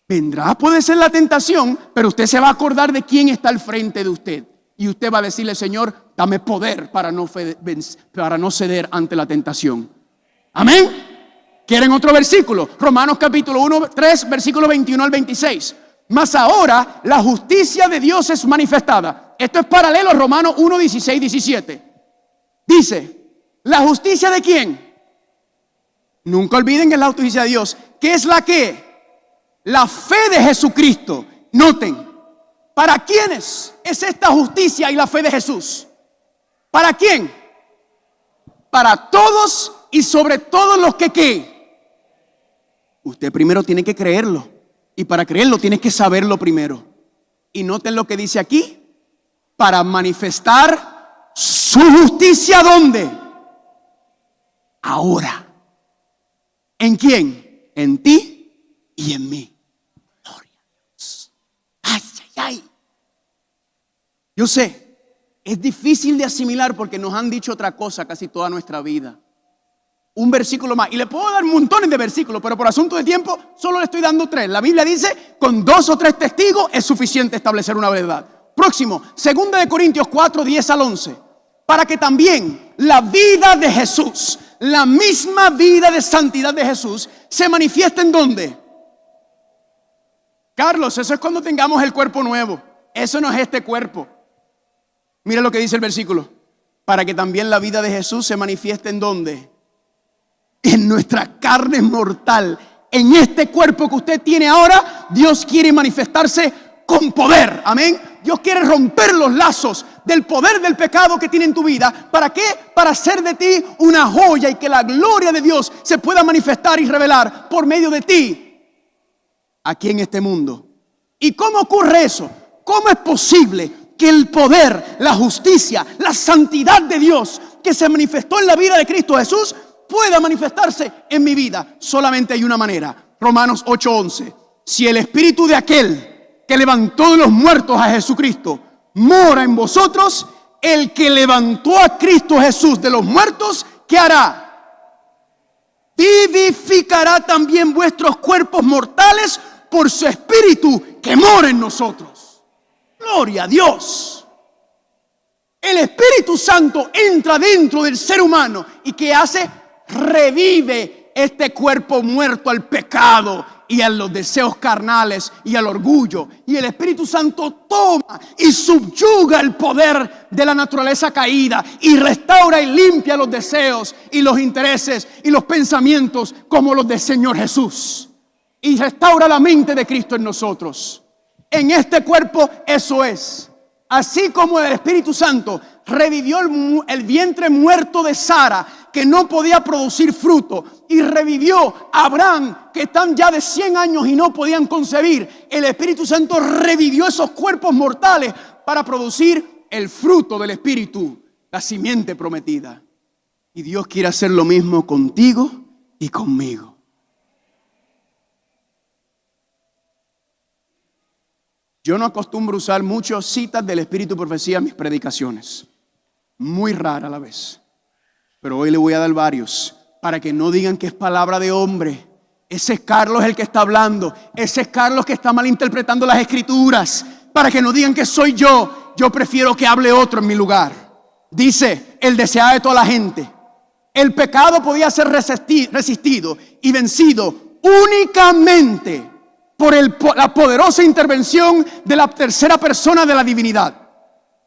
Vendrá, puede ser la tentación, pero usted se va a acordar de quién está al frente de usted. Y usted va a decirle: Señor, dame poder para no ceder ante la tentación. Amén. ¿Quieren otro versículo? Romanos capítulo 1, 3, versículo 21 al 26. Mas ahora la justicia de Dios es manifestada. Esto es paralelo a Romanos 1, 16, 17. Dice, ¿la justicia de quién? Nunca olviden que es la justicia de Dios. ¿Qué es la qué? La fe de Jesucristo. Noten, ¿para quiénes es esta justicia y la fe de Jesús? ¿Para quién? Para todos y sobre todos los que ¿qué? Usted primero tiene que creerlo. Y para creerlo tienes que saberlo primero. Y noten lo que dice aquí. Para manifestar su justicia, ¿dónde? Ahora. ¿En quién? En ti y en mí. Gloria a Dios. Ay. Yo sé, es difícil de asimilar porque nos han dicho otra cosa casi toda nuestra vida. Un versículo más. Y le puedo dar montones de versículos, pero por asunto de tiempo solo le estoy dando 3. La Biblia dice, con 2 o 3 testigos es suficiente establecer una verdad. Próximo, 2 Corintios 4, 10 al 11. Para que también la vida de Jesús, la misma vida de santidad de Jesús, se manifiesta ¿en dónde? Carlos, eso es cuando tengamos el cuerpo nuevo. Eso no es este cuerpo. Mira lo que dice el versículo. Para que también la vida de Jesús se manifieste ¿en dónde? En nuestra carne mortal. En este cuerpo que usted tiene ahora, Dios quiere manifestarse con poder. Amén. Dios quiere romper los lazos del poder del pecado que tiene en tu vida. ¿Para qué? Para hacer de ti una joya y que la gloria de Dios se pueda manifestar y revelar por medio de ti aquí en este mundo. ¿Y cómo ocurre eso? ¿Cómo es posible que el poder, la justicia, la santidad de Dios que se manifestó en la vida de Cristo Jesús pueda manifestarse en mi vida? Solamente hay una manera. Romanos 8:11. Si el espíritu de aquel que levantó de los muertos a Jesucristo mora en vosotros, el que levantó a Cristo Jesús de los muertos, ¿qué hará? Vivificará también vuestros cuerpos mortales por su espíritu que mora en nosotros. Gloria a Dios. El Espíritu Santo entra dentro del ser humano y ¿qué hace? Revive este cuerpo muerto al pecado y a los deseos carnales y al orgullo. Y el Espíritu Santo toma y subyuga el poder de la naturaleza caída y restaura y limpia los deseos y los intereses y los pensamientos como los del Señor Jesús. Y restaura la mente de Cristo en nosotros. En este cuerpo eso es. Así como el Espíritu Santo revivió el vientre muerto de Sara, que no podía producir fruto, y revivió a Abraham, que están ya de 100 años y no podían concebir. El Espíritu Santo revivió esos cuerpos mortales para producir el fruto del Espíritu, la simiente prometida. Y Dios quiere hacer lo mismo contigo y conmigo. Yo no acostumbro usar muchas citas del Espíritu y Profecía en mis predicaciones. Muy rara a la vez. Pero hoy le voy a dar varios para que no digan que es palabra de hombre. Ese es Carlos el que está hablando. Ese es Carlos que está malinterpretando las Escrituras. Para que no digan que soy yo. Yo prefiero que hable otro en mi lugar. Dice el deseado de toda la gente. El pecado podía ser resistido y vencido únicamente por la poderosa intervención de la tercera persona de la divinidad,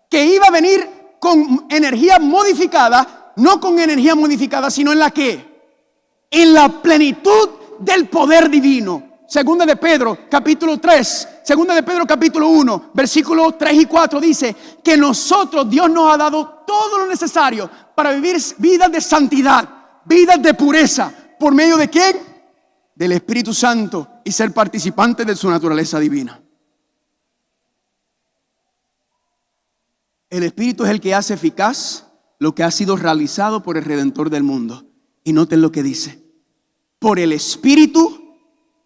que iba a venir con energía modificada, no con energía modificada, sino en la que, en la plenitud del poder divino. Segunda de Pedro, capítulo 3, segunda de Pedro, capítulo 1, versículos 3 y 4 dice que nosotros, Dios nos ha dado todo lo necesario para vivir vidas de santidad, vidas de pureza. ¿Por medio de quién? Del Espíritu Santo y ser participantes de su naturaleza divina. El Espíritu es el que hace eficaz lo que ha sido realizado por el Redentor del mundo. Y noten lo que dice. Por el Espíritu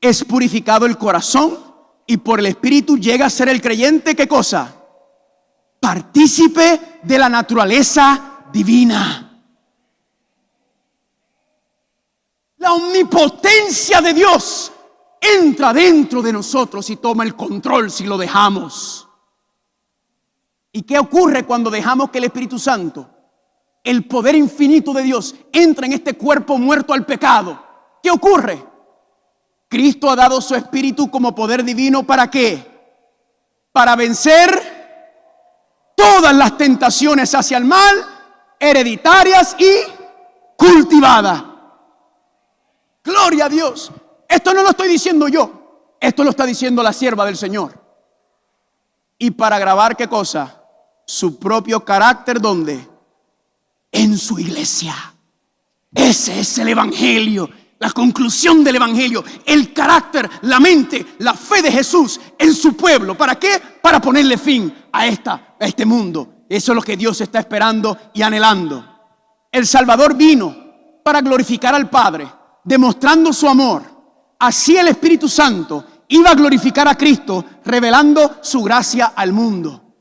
es purificado el corazón y por el Espíritu llega a ser el creyente, ¿qué cosa? Partícipe de la naturaleza divina. La omnipotencia de Dios entra dentro de nosotros y toma el control si lo dejamos. ¿Y qué ocurre cuando dejamos que el Espíritu Santo, el poder infinito de Dios, entra en este cuerpo muerto al pecado? ¿Qué ocurre? Cristo ha dado su Espíritu como poder divino, ¿para qué? Para vencer todas las tentaciones hacia el mal, hereditarias y cultivadas. Gloria a Dios. Esto no lo estoy diciendo yo. Esto lo está diciendo la sierva del Señor. Y para grabar, ¿qué cosa? Su propio carácter, ¿dónde? En su iglesia. Ese es el Evangelio. La conclusión del Evangelio. El carácter, la mente, la fe de Jesús en su pueblo. ¿Para qué? Para ponerle fin a este mundo. Eso es lo que Dios está esperando y anhelando. El Salvador vino para glorificar al Padre, demostrando su amor. Así el Espíritu Santo iba a glorificar a Cristo, revelando su gracia al mundo.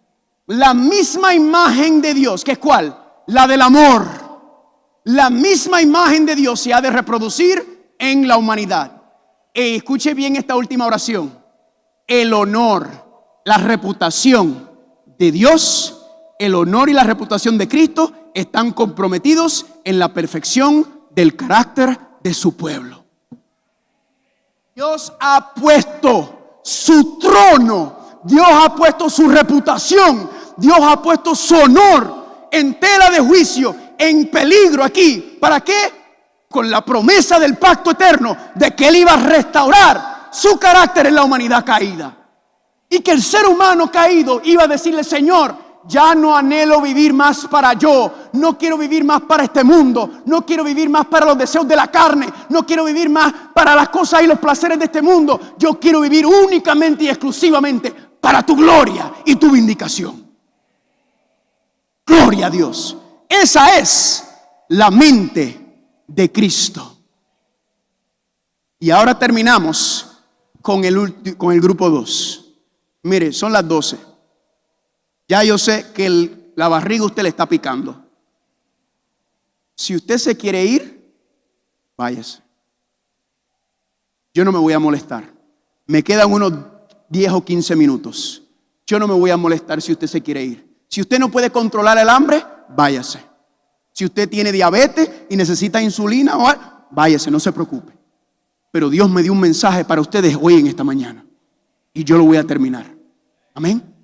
La misma imagen de Dios, ¿que es cuál? La del amor. La misma imagen de Dios se ha de reproducir en la humanidad. Escuche bien esta última oración. El honor, la reputación de Dios, el honor y la reputación de Cristo están comprometidos en la perfección del carácter de su pueblo. Dios ha puesto su trono, Dios ha puesto su reputación, Dios ha puesto su honor en tela de juicio, en peligro aquí. ¿Para qué? Con la promesa del pacto eterno de que Él iba a restaurar su carácter en la humanidad caída. Y que el ser humano caído iba a decirle: Señor, ya no anhelo vivir más para yo. No quiero vivir más para este mundo. No quiero vivir más para los deseos de la carne. No quiero vivir más para las cosas y los placeres de este mundo. Yo quiero vivir únicamente y exclusivamente para tu gloria y tu vindicación. Gloria a Dios. Esa es la mente de Cristo. Y ahora terminamos con el grupo 2. Mire, son las 12. Ya yo sé que la barriga usted le está picando. Si usted se quiere ir, váyase. Yo no me voy a molestar. Me quedan unos 10 o 15 minutos. Yo no me voy a molestar si usted se quiere ir. Si usted no puede controlar el hambre, váyase. Si usted tiene diabetes y necesita insulina, váyase, no se preocupe. Pero Dios me dio un mensaje para ustedes hoy en esta mañana. Y yo lo voy a terminar. Amén.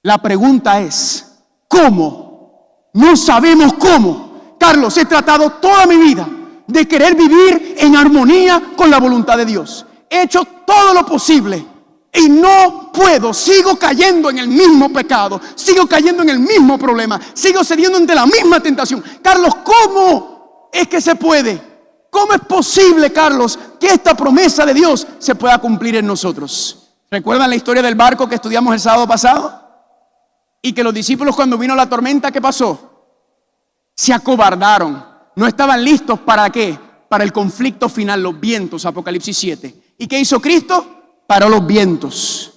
La pregunta es, ¿cómo? No sabemos cómo. Carlos, he tratado toda mi vida de querer vivir en armonía con la voluntad de Dios. He hecho todo lo posible y no puedo. Sigo cayendo en el mismo pecado. Sigo cayendo en el mismo problema. Sigo cediendo ante la misma tentación. Carlos, ¿cómo es que se puede? ¿Cómo es posible, Carlos, que esta promesa de Dios se pueda cumplir en nosotros? ¿Recuerdan la historia del barco que estudiamos el sábado pasado? Y que los discípulos, cuando vino la tormenta, ¿qué pasó? Se acobardaron. No estaban listos ¿para qué? Para el conflicto final, los vientos, Apocalipsis 7. ¿Y qué hizo Cristo? Paró los vientos.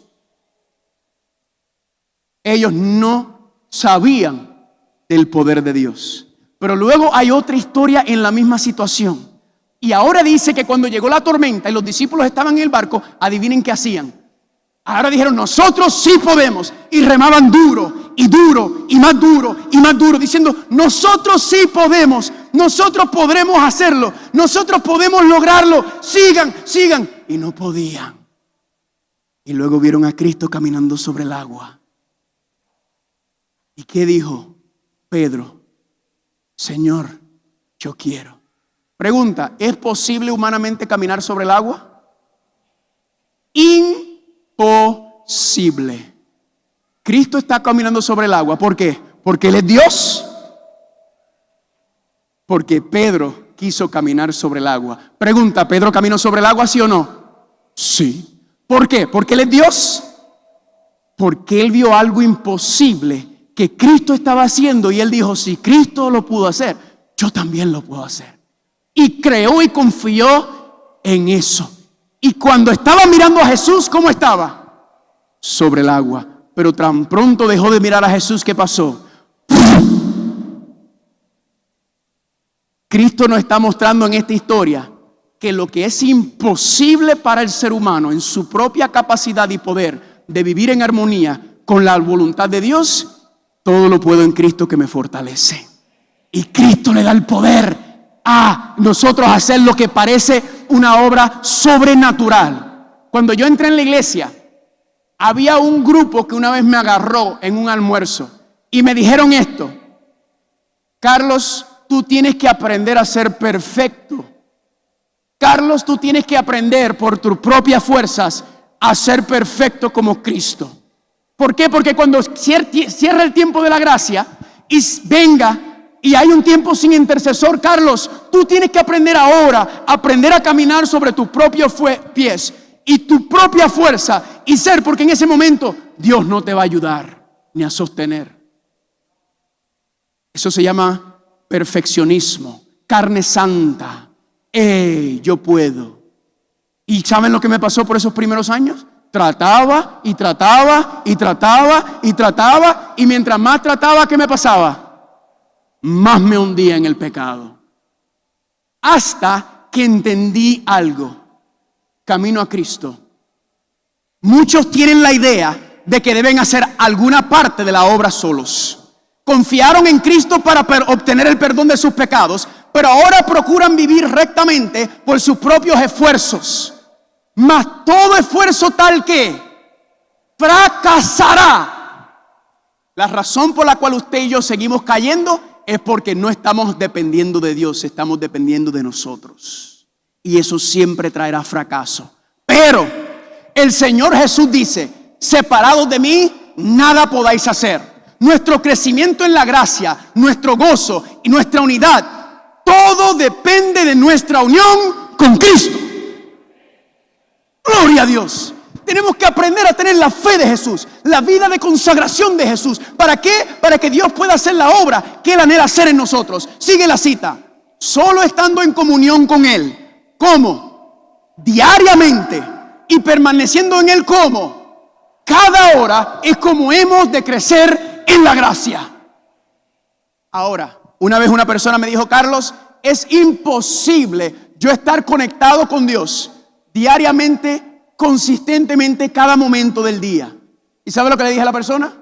Ellos no sabían del poder de Dios. Pero luego hay otra historia en la misma situación. Y ahora dice que cuando llegó la tormenta y los discípulos estaban en el barco, adivinen qué hacían. Ahora dijeron, nosotros sí podemos. Y remaban duro y duro y más duro y más duro, diciendo, nosotros sí podemos. Nosotros podremos hacerlo. Nosotros podemos lograrlo. Sigan, sigan. Y no podían. Y luego vieron a Cristo caminando sobre el agua. ¿Y qué dijo Pedro? Señor, yo quiero. Pregunta, ¿es posible humanamente caminar sobre el agua? Imposible. Cristo está caminando sobre el agua. ¿Por qué? Porque Él es Dios. Porque Pedro quiso caminar sobre el agua. Pregunta, ¿Pedro caminó sobre el agua, sí o no? Sí. ¿Por qué? ¿Porque Él es Dios? Porque Él vio algo imposible que Cristo estaba haciendo y Él dijo, si Cristo lo pudo hacer, yo también lo puedo hacer. Y creó y confió en eso. Y cuando estaba mirando a Jesús, ¿cómo estaba? Sobre el agua. Pero tan pronto dejó de mirar a Jesús, ¿qué pasó? Cristo nos está mostrando en esta historia que lo que es imposible para el ser humano en su propia capacidad y poder de vivir en armonía con la voluntad de Dios, todo lo puedo en Cristo que me fortalece. Y Cristo le da el poder a nosotros hacer lo que parece una obra sobrenatural. Cuando yo entré en la iglesia, había un grupo que una vez me agarró en un almuerzo y me dijeron esto: Carlos, tú tienes que aprender a ser perfecto. Carlos, tú tienes que aprender por tus propias fuerzas a ser perfecto como Cristo. ¿Por qué? Porque cuando cierra el tiempo de la gracia y venga y hay un tiempo sin intercesor, Carlos, tú tienes que aprender ahora, aprender a caminar sobre tus propios pies y tu propia fuerza y ser, porque en ese momento Dios no te va a ayudar ni a sostener. Eso se llama perfeccionismo, carne santa. Yo puedo. ¿Y saben lo que me pasó por esos primeros años? Trataba y trataba y trataba y trataba, y mientras más trataba, ¿qué me pasaba? Más me hundía en el pecado. Hasta que entendí algo. Camino a Cristo. Muchos tienen la idea de que deben hacer alguna parte de la obra solos. Confiaron en Cristo para obtener el perdón de sus pecados, pero ahora procuran vivir rectamente por sus propios esfuerzos. Mas todo esfuerzo tal que fracasará. La razón por la cual usted y yo seguimos cayendo es porque no estamos dependiendo de Dios, estamos dependiendo de nosotros. Y eso siempre traerá fracaso. Pero el Señor Jesús dice: separados de mí, nada podáis hacer. Nuestro crecimiento en la gracia, nuestro gozo y nuestra unidad, todo depende de nuestra unión con Cristo. Gloria a Dios. Tenemos que aprender a tener la fe de Jesús, la vida de consagración de Jesús. ¿Para qué? Para que Dios pueda hacer la obra que Él anhela hacer en nosotros. Sigue la cita. Solo estando en comunión con Él. ¿Cómo? Diariamente. Y permaneciendo en Él, ¿cómo? Cada hora es como hemos de crecer en la gracia. Ahora, una vez una persona me dijo: Carlos, es imposible yo estar conectado con Dios diariamente, consistentemente, cada momento del día. ¿Y sabe lo que le dije a la persona?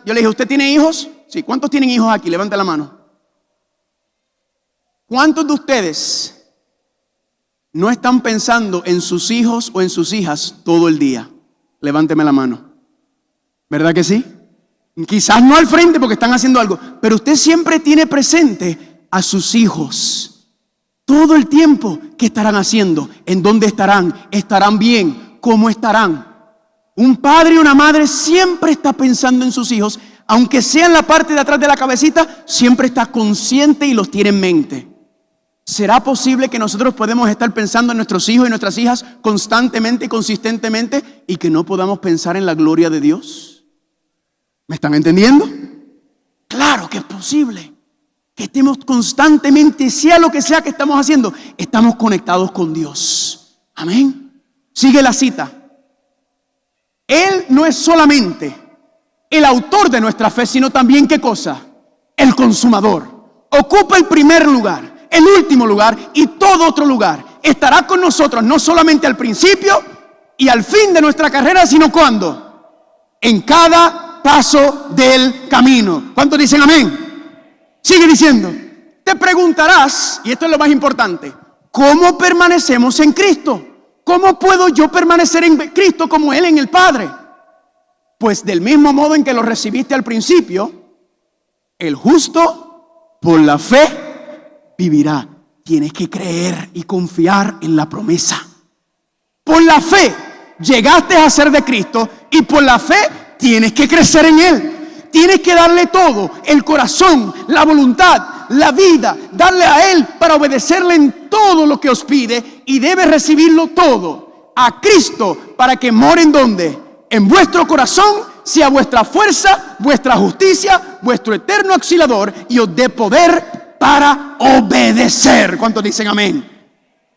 Yo le dije: ¿usted tiene hijos? Sí. ¿Cuántos tienen hijos aquí? Levante la mano. ¿Cuántos de ustedes no están pensando en sus hijos o en sus hijas todo el día? Levánteme la mano. ¿Verdad que sí? Quizás no al frente porque están haciendo algo, pero usted siempre tiene presente a sus hijos. Todo el tiempo, ¿qué estarán haciendo? ¿En dónde estarán? ¿Estarán bien? ¿Cómo estarán? Un padre y una madre siempre está pensando en sus hijos, aunque sea en la parte de atrás de la cabecita, siempre está consciente y los tiene en mente. ¿Será posible que nosotros podemos estar pensando en nuestros hijos y nuestras hijas constantemente y consistentemente y que no podamos pensar en la gloria de Dios? ¿Me están entendiendo? Claro que es posible. Que estemos constantemente, sea lo que sea que estamos haciendo, estamos conectados con Dios. Amén. Sigue la cita. Él no es solamente el autor de nuestra fe, sino también, ¿qué cosa? El consumador. Ocupa el primer lugar, el último lugar y todo otro lugar. Estará con nosotros no solamente al principio y al fin de nuestra carrera, sino ¿cuándo? En cada paso del camino. ¿Cuántos dicen amén? Sigue diciendo. Te preguntarás, y esto es lo más importante, ¿cómo permanecemos en Cristo? ¿Cómo puedo yo permanecer en Cristo como Él en el Padre? Pues del mismo modo en que lo recibiste al principio, el justo por la fe vivirá. Tienes que creer y confiar en la promesa. Por la fe llegaste a ser de Cristo y por la fe tienes que crecer en Él. Tienes que darle todo, el corazón, la voluntad, la vida, darle a Él para obedecerle en todo lo que os pide y debes recibirlo todo a Cristo para que more en donde, en vuestro corazón, sea vuestra fuerza, vuestra justicia, vuestro eterno auxiliador y os dé poder para obedecer. ¿Cuántos dicen amén?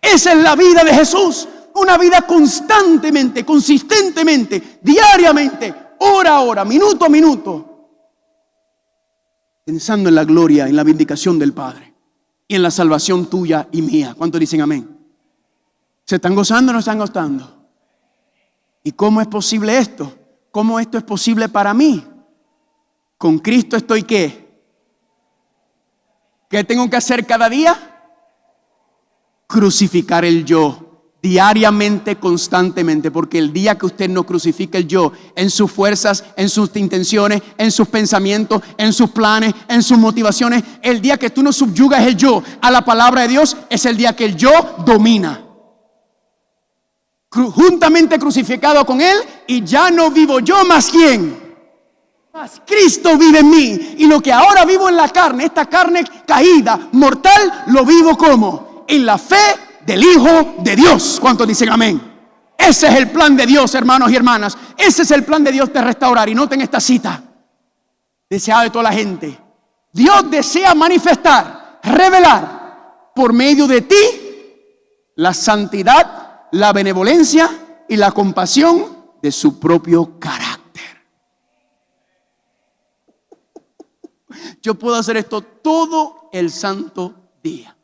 Esa es la vida de Jesús, una vida constantemente, consistentemente, diariamente, hora a hora, minuto a minuto, pensando en la gloria, en la vindicación del Padre y en la salvación tuya y mía. ¿Cuántos dicen amén? ¿Se están gozando o no están gozando? ¿Y cómo es posible esto? ¿Cómo esto es posible para mí? Con Cristo estoy ¿qué? ¿Qué tengo que hacer cada día? Crucificar el yo. Diariamente, constantemente, porque el día que usted no crucifica el yo en sus fuerzas, en sus intenciones, en sus pensamientos, en sus planes, en sus motivaciones, el día que tú no subyugas el yo a la palabra de Dios, es el día que el yo domina. Juntamente crucificado con Él, y ya no vivo yo, más ¿quién? Más Cristo vive en mí, y lo que ahora vivo en la carne, esta carne caída, mortal, lo vivo como en la fe del Hijo de Dios. ¿Cuántos dicen amén? Ese es el plan de Dios, hermanos y hermanas. Ese es el plan de Dios de restaurar. Y noten esta cita deseada de toda la gente. Dios desea manifestar, revelar por medio de ti la santidad, la benevolencia y la compasión de su propio carácter. Yo puedo hacer esto todo el santo día.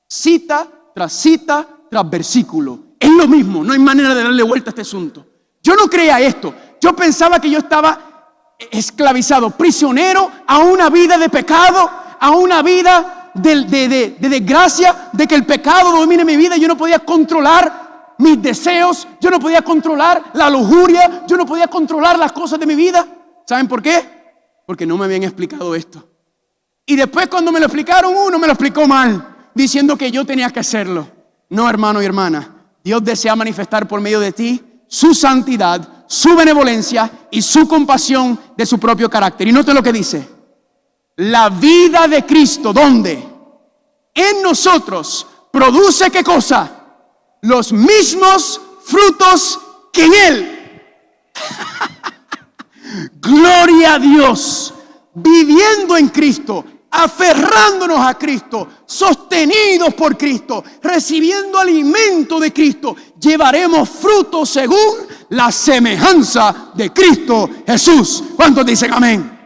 Cita tras cita, tras versículo. Es lo mismo, no hay manera de darle vuelta a este asunto. Yo no creía esto. Yo pensaba que yo estaba esclavizado, prisionero a una vida de pecado, a una vida de desgracia, de que el pecado domine mi vida. Yo no podía controlar mis deseos, yo no podía controlar la lujuria, yo no podía controlar las cosas de mi vida. ¿Saben por qué? Porque no me habían explicado esto. Y después cuando me lo explicaron, uno me lo explicó mal, diciendo que yo tenía que hacerlo. No, hermano y hermana, Dios desea manifestar por medio de ti su santidad, su benevolencia y su compasión de su propio carácter. Y note lo que dice: la vida de Cristo, ¿dónde? En nosotros produce ¿qué cosa? Los mismos frutos que en Él. Gloria a Dios, viviendo en Cristo, aferrándonos a Cristo, sostenidos por Cristo, recibiendo alimento de Cristo, llevaremos fruto según la semejanza de Cristo Jesús. ¿Cuántos dicen amén?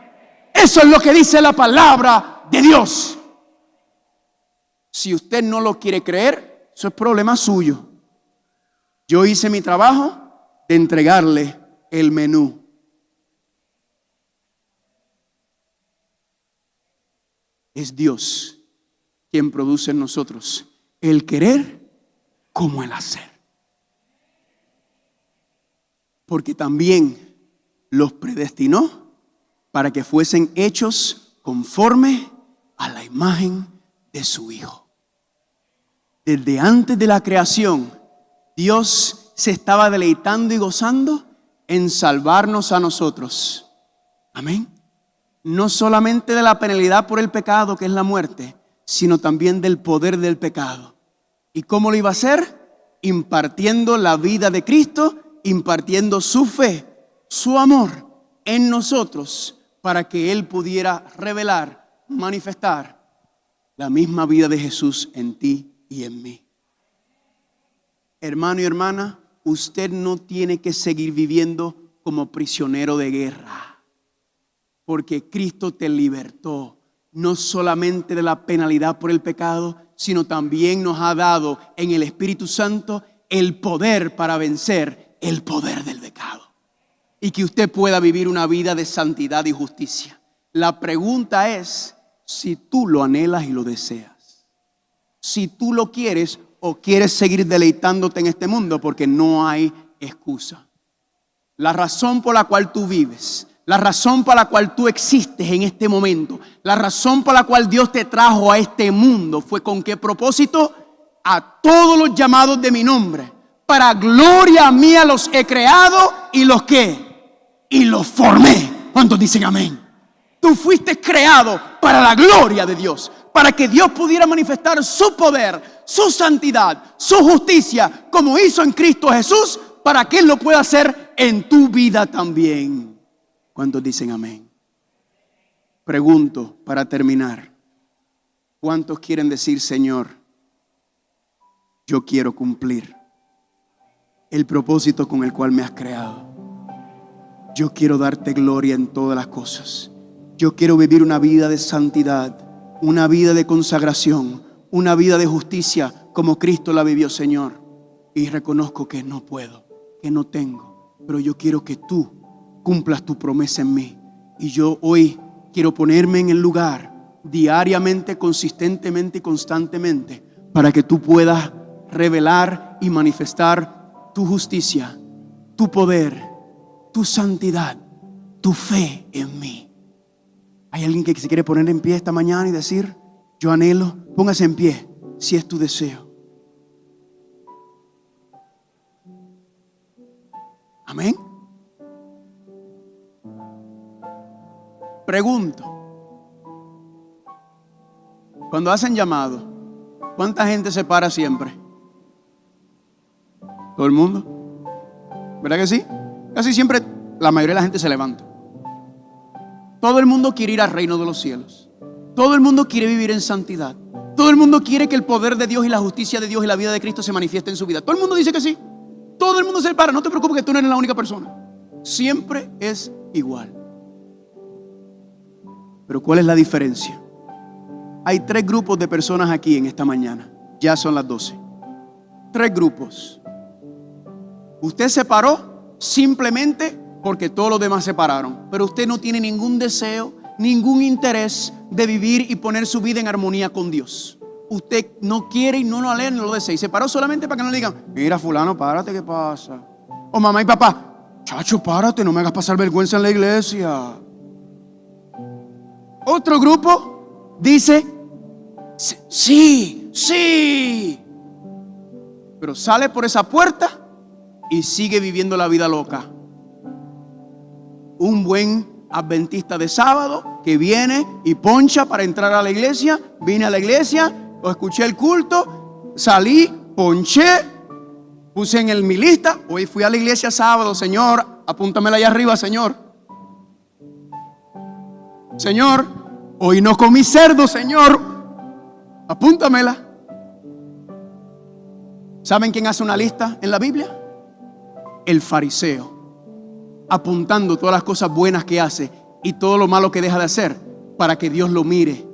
Eso es lo que dice la palabra de Dios. Si usted no lo quiere creer, eso es problema suyo. Yo hice mi trabajo de entregarle el menú. Es Dios quien produce en nosotros el querer como el hacer. Porque también los predestinó para que fuesen hechos conforme a la imagen de su Hijo. Desde antes de la creación, Dios se estaba deleitando y gozando en salvarnos a nosotros. Amén. No solamente de la penalidad por el pecado, que es la muerte, sino también del poder del pecado. ¿Y cómo lo iba a hacer? Impartiendo la vida de Cristo, impartiendo su fe, su amor en nosotros, para que Él pudiera revelar, manifestar la misma vida de Jesús en ti y en mí. Hermano y hermana, usted no tiene que seguir viviendo como prisionero de guerra, porque Cristo te libertó, no solamente de la penalidad por el pecado, sino también nos ha dado en el Espíritu Santo el poder para vencer el poder del pecado. Y que usted pueda vivir una vida de santidad y justicia. La pregunta es si tú lo anhelas y lo deseas. Si tú lo quieres o quieres seguir deleitándote en este mundo, porque no hay excusa. La razón por la cual tú vives, la razón por la cual tú existes en este momento, la razón por la cual Dios te trajo a este mundo fue ¿con qué propósito? A todos los llamados de mi nombre, para gloria mía los he creado y los ¿qué? Y los formé. ¿Cuántos dicen amén? Tú fuiste creado para la gloria de Dios, para que Dios pudiera manifestar su poder, su santidad, su justicia, como hizo en Cristo Jesús, para que Él lo pueda hacer en tu vida también. ¿Cuántos dicen amén? Pregunto para terminar, ¿cuántos quieren decir, Señor, yo quiero cumplir el propósito con el cual me has creado? Yo quiero darte gloria en todas las cosas. Yo quiero vivir una vida de santidad, una vida de consagración, una vida de justicia como Cristo la vivió, Señor. Y reconozco que no puedo, que no tengo, pero yo quiero que tú cumplas tu promesa en mí. Y yo hoy quiero ponerme en el lugar diariamente, consistentemente y constantemente para que tú puedas revelar y manifestar tu justicia, tu poder, tu santidad, tu fe en mí. ¿Hay alguien que se quiere poner en pie esta mañana y decir, yo anhelo? Póngase en pie si es tu deseo. Amén. Pregunto, cuando hacen llamado, ¿cuánta gente se para siempre? ¿Todo el mundo? ¿Verdad que sí? Casi siempre la mayoría de la gente se levanta. Todo el mundo quiere ir al reino de los cielos. Todo el mundo quiere vivir en santidad. Todo el mundo quiere que el poder de Dios y la justicia de Dios y la vida de Cristo se manifieste en su vida. Todo el mundo dice que sí. Todo el mundo se para. No te preocupes que tú no eres la única persona. Siempre es igual. Pero ¿cuál es la diferencia? Hay 3 grupos de personas aquí en esta mañana. Ya son las 12. 3 grupos. Usted se paró simplemente porque todos los demás se pararon. Pero usted no tiene ningún deseo, ningún interés de vivir y poner su vida en armonía con Dios. Usted no quiere y no lo anhela, no lo desea. Y se paró solamente para que no le digan, mira fulano, párate, ¿qué pasa? O mamá y papá, chacho, párate, no me hagas pasar vergüenza en la iglesia. Otro grupo dice, sí, sí. Pero sale por esa puerta y sigue viviendo la vida loca. Un buen adventista de sábado que viene y poncha para entrar a la iglesia. Vine a la iglesia, o escuché el culto, salí, ponché, puse en mi lista. Hoy fui a la iglesia sábado, Señor, apúntamela allá arriba, Señor. Señor, hoy no comí cerdo, Señor, apúntamela. ¿Saben quién hace una lista en la Biblia? El fariseo, apuntando todas las cosas buenas que hace y todo lo malo que deja de hacer para que Dios lo mire.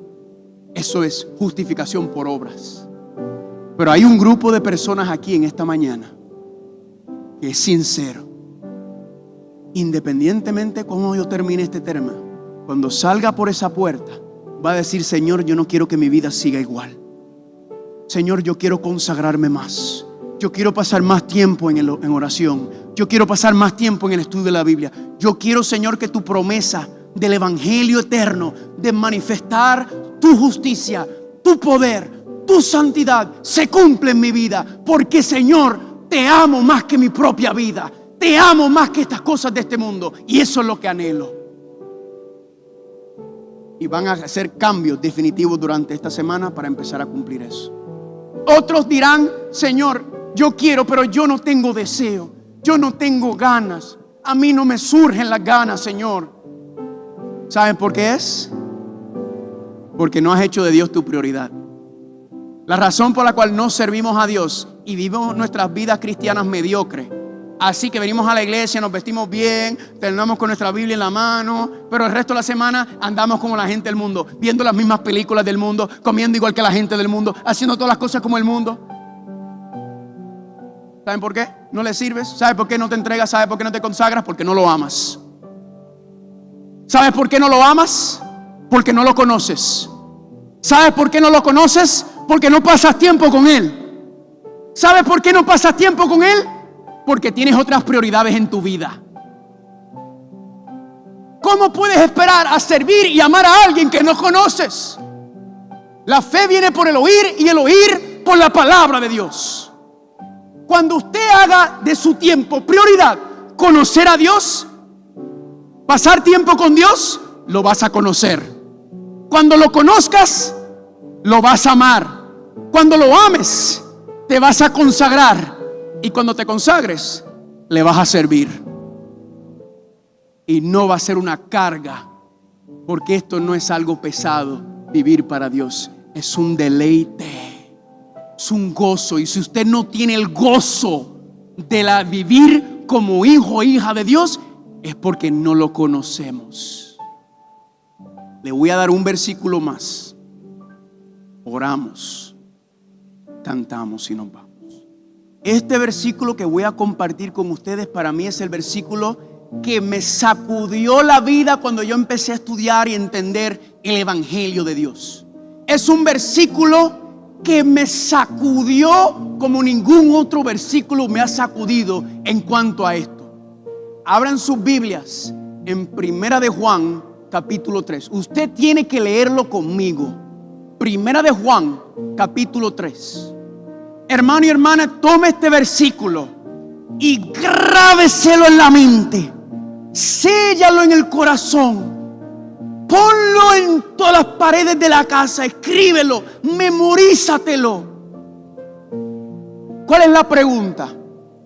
Eso es justificación por obras. Pero hay un grupo de personas aquí en esta mañana que es sincero. Independientemente cómo yo termine este tema, cuando salga por esa puerta, va a decir, Señor, yo no quiero que mi vida siga igual. Señor, yo quiero consagrarme más. Yo quiero pasar más tiempo en oración. Yo quiero pasar más tiempo en el estudio de la Biblia. Yo quiero, Señor, que tu promesa del evangelio eterno, de manifestar tu justicia, tu poder, tu santidad, se cumple en mi vida. Porque, Señor, te amo más que mi propia vida. Te amo más que estas cosas de este mundo. Y eso es lo que anhelo. Y van a hacer cambios definitivos durante esta semana para empezar a cumplir eso. Otros dirán, Señor, yo quiero, pero yo no tengo deseo. Yo no tengo ganas. A mí no me surgen las ganas, Señor. ¿Saben por qué es? Porque no has hecho de Dios tu prioridad. La razón por la cual no servimos a Dios y vivimos nuestras vidas cristianas mediocres. Así que venimos a la iglesia, nos vestimos bien, terminamos con nuestra Biblia en la mano, pero el resto de la semana andamos como la gente del mundo, viendo las mismas películas del mundo, comiendo igual que la gente del mundo, haciendo todas las cosas como el mundo. ¿Saben por qué? No le sirves. ¿Sabes por qué no te entregas? ¿Sabes por qué no te consagras? Porque no lo amas. ¿Sabes por qué no lo amas? Porque no lo conoces. ¿Sabes por qué no lo conoces? Porque no pasas tiempo con Él. ¿Sabes por qué no pasas tiempo con Él? Porque tienes otras prioridades en tu vida. ¿Cómo puedes esperar a servir y amar a alguien que no conoces? La fe viene por el oír y el oír por la palabra de Dios. Cuando usted haga de su tiempo prioridad conocer a Dios, pasar tiempo con Dios, lo vas a conocer. Cuando lo conozcas, lo vas a amar. Cuando lo ames, te vas a consagrar. Y cuando te consagres, le vas a servir. Y no va a ser una carga, porque esto no es algo pesado. Vivir para Dios es un deleite, es un gozo. Y si usted no tiene el gozo de vivir como hijo o hija de Dios, es porque no lo conocemos. Le voy a dar un versículo más. Oramos, cantamos y nos vamos. Este versículo que voy a compartir con ustedes, para mí es el versículo que me sacudió la vida cuando yo empecé a estudiar y entender el Evangelio de Dios. Es un versículo que me sacudió como ningún otro versículo me ha sacudido en cuanto a esto. Abran sus Biblias en Primera de Juan, capítulo 3. Usted tiene que leerlo conmigo. Primera de Juan, capítulo 3. Hermano y hermana, tome este versículo y grábeselo en la mente. Séllalo en el corazón. Ponlo en todas las paredes de la casa. Escríbelo, memorízatelo. ¿Cuál es la pregunta?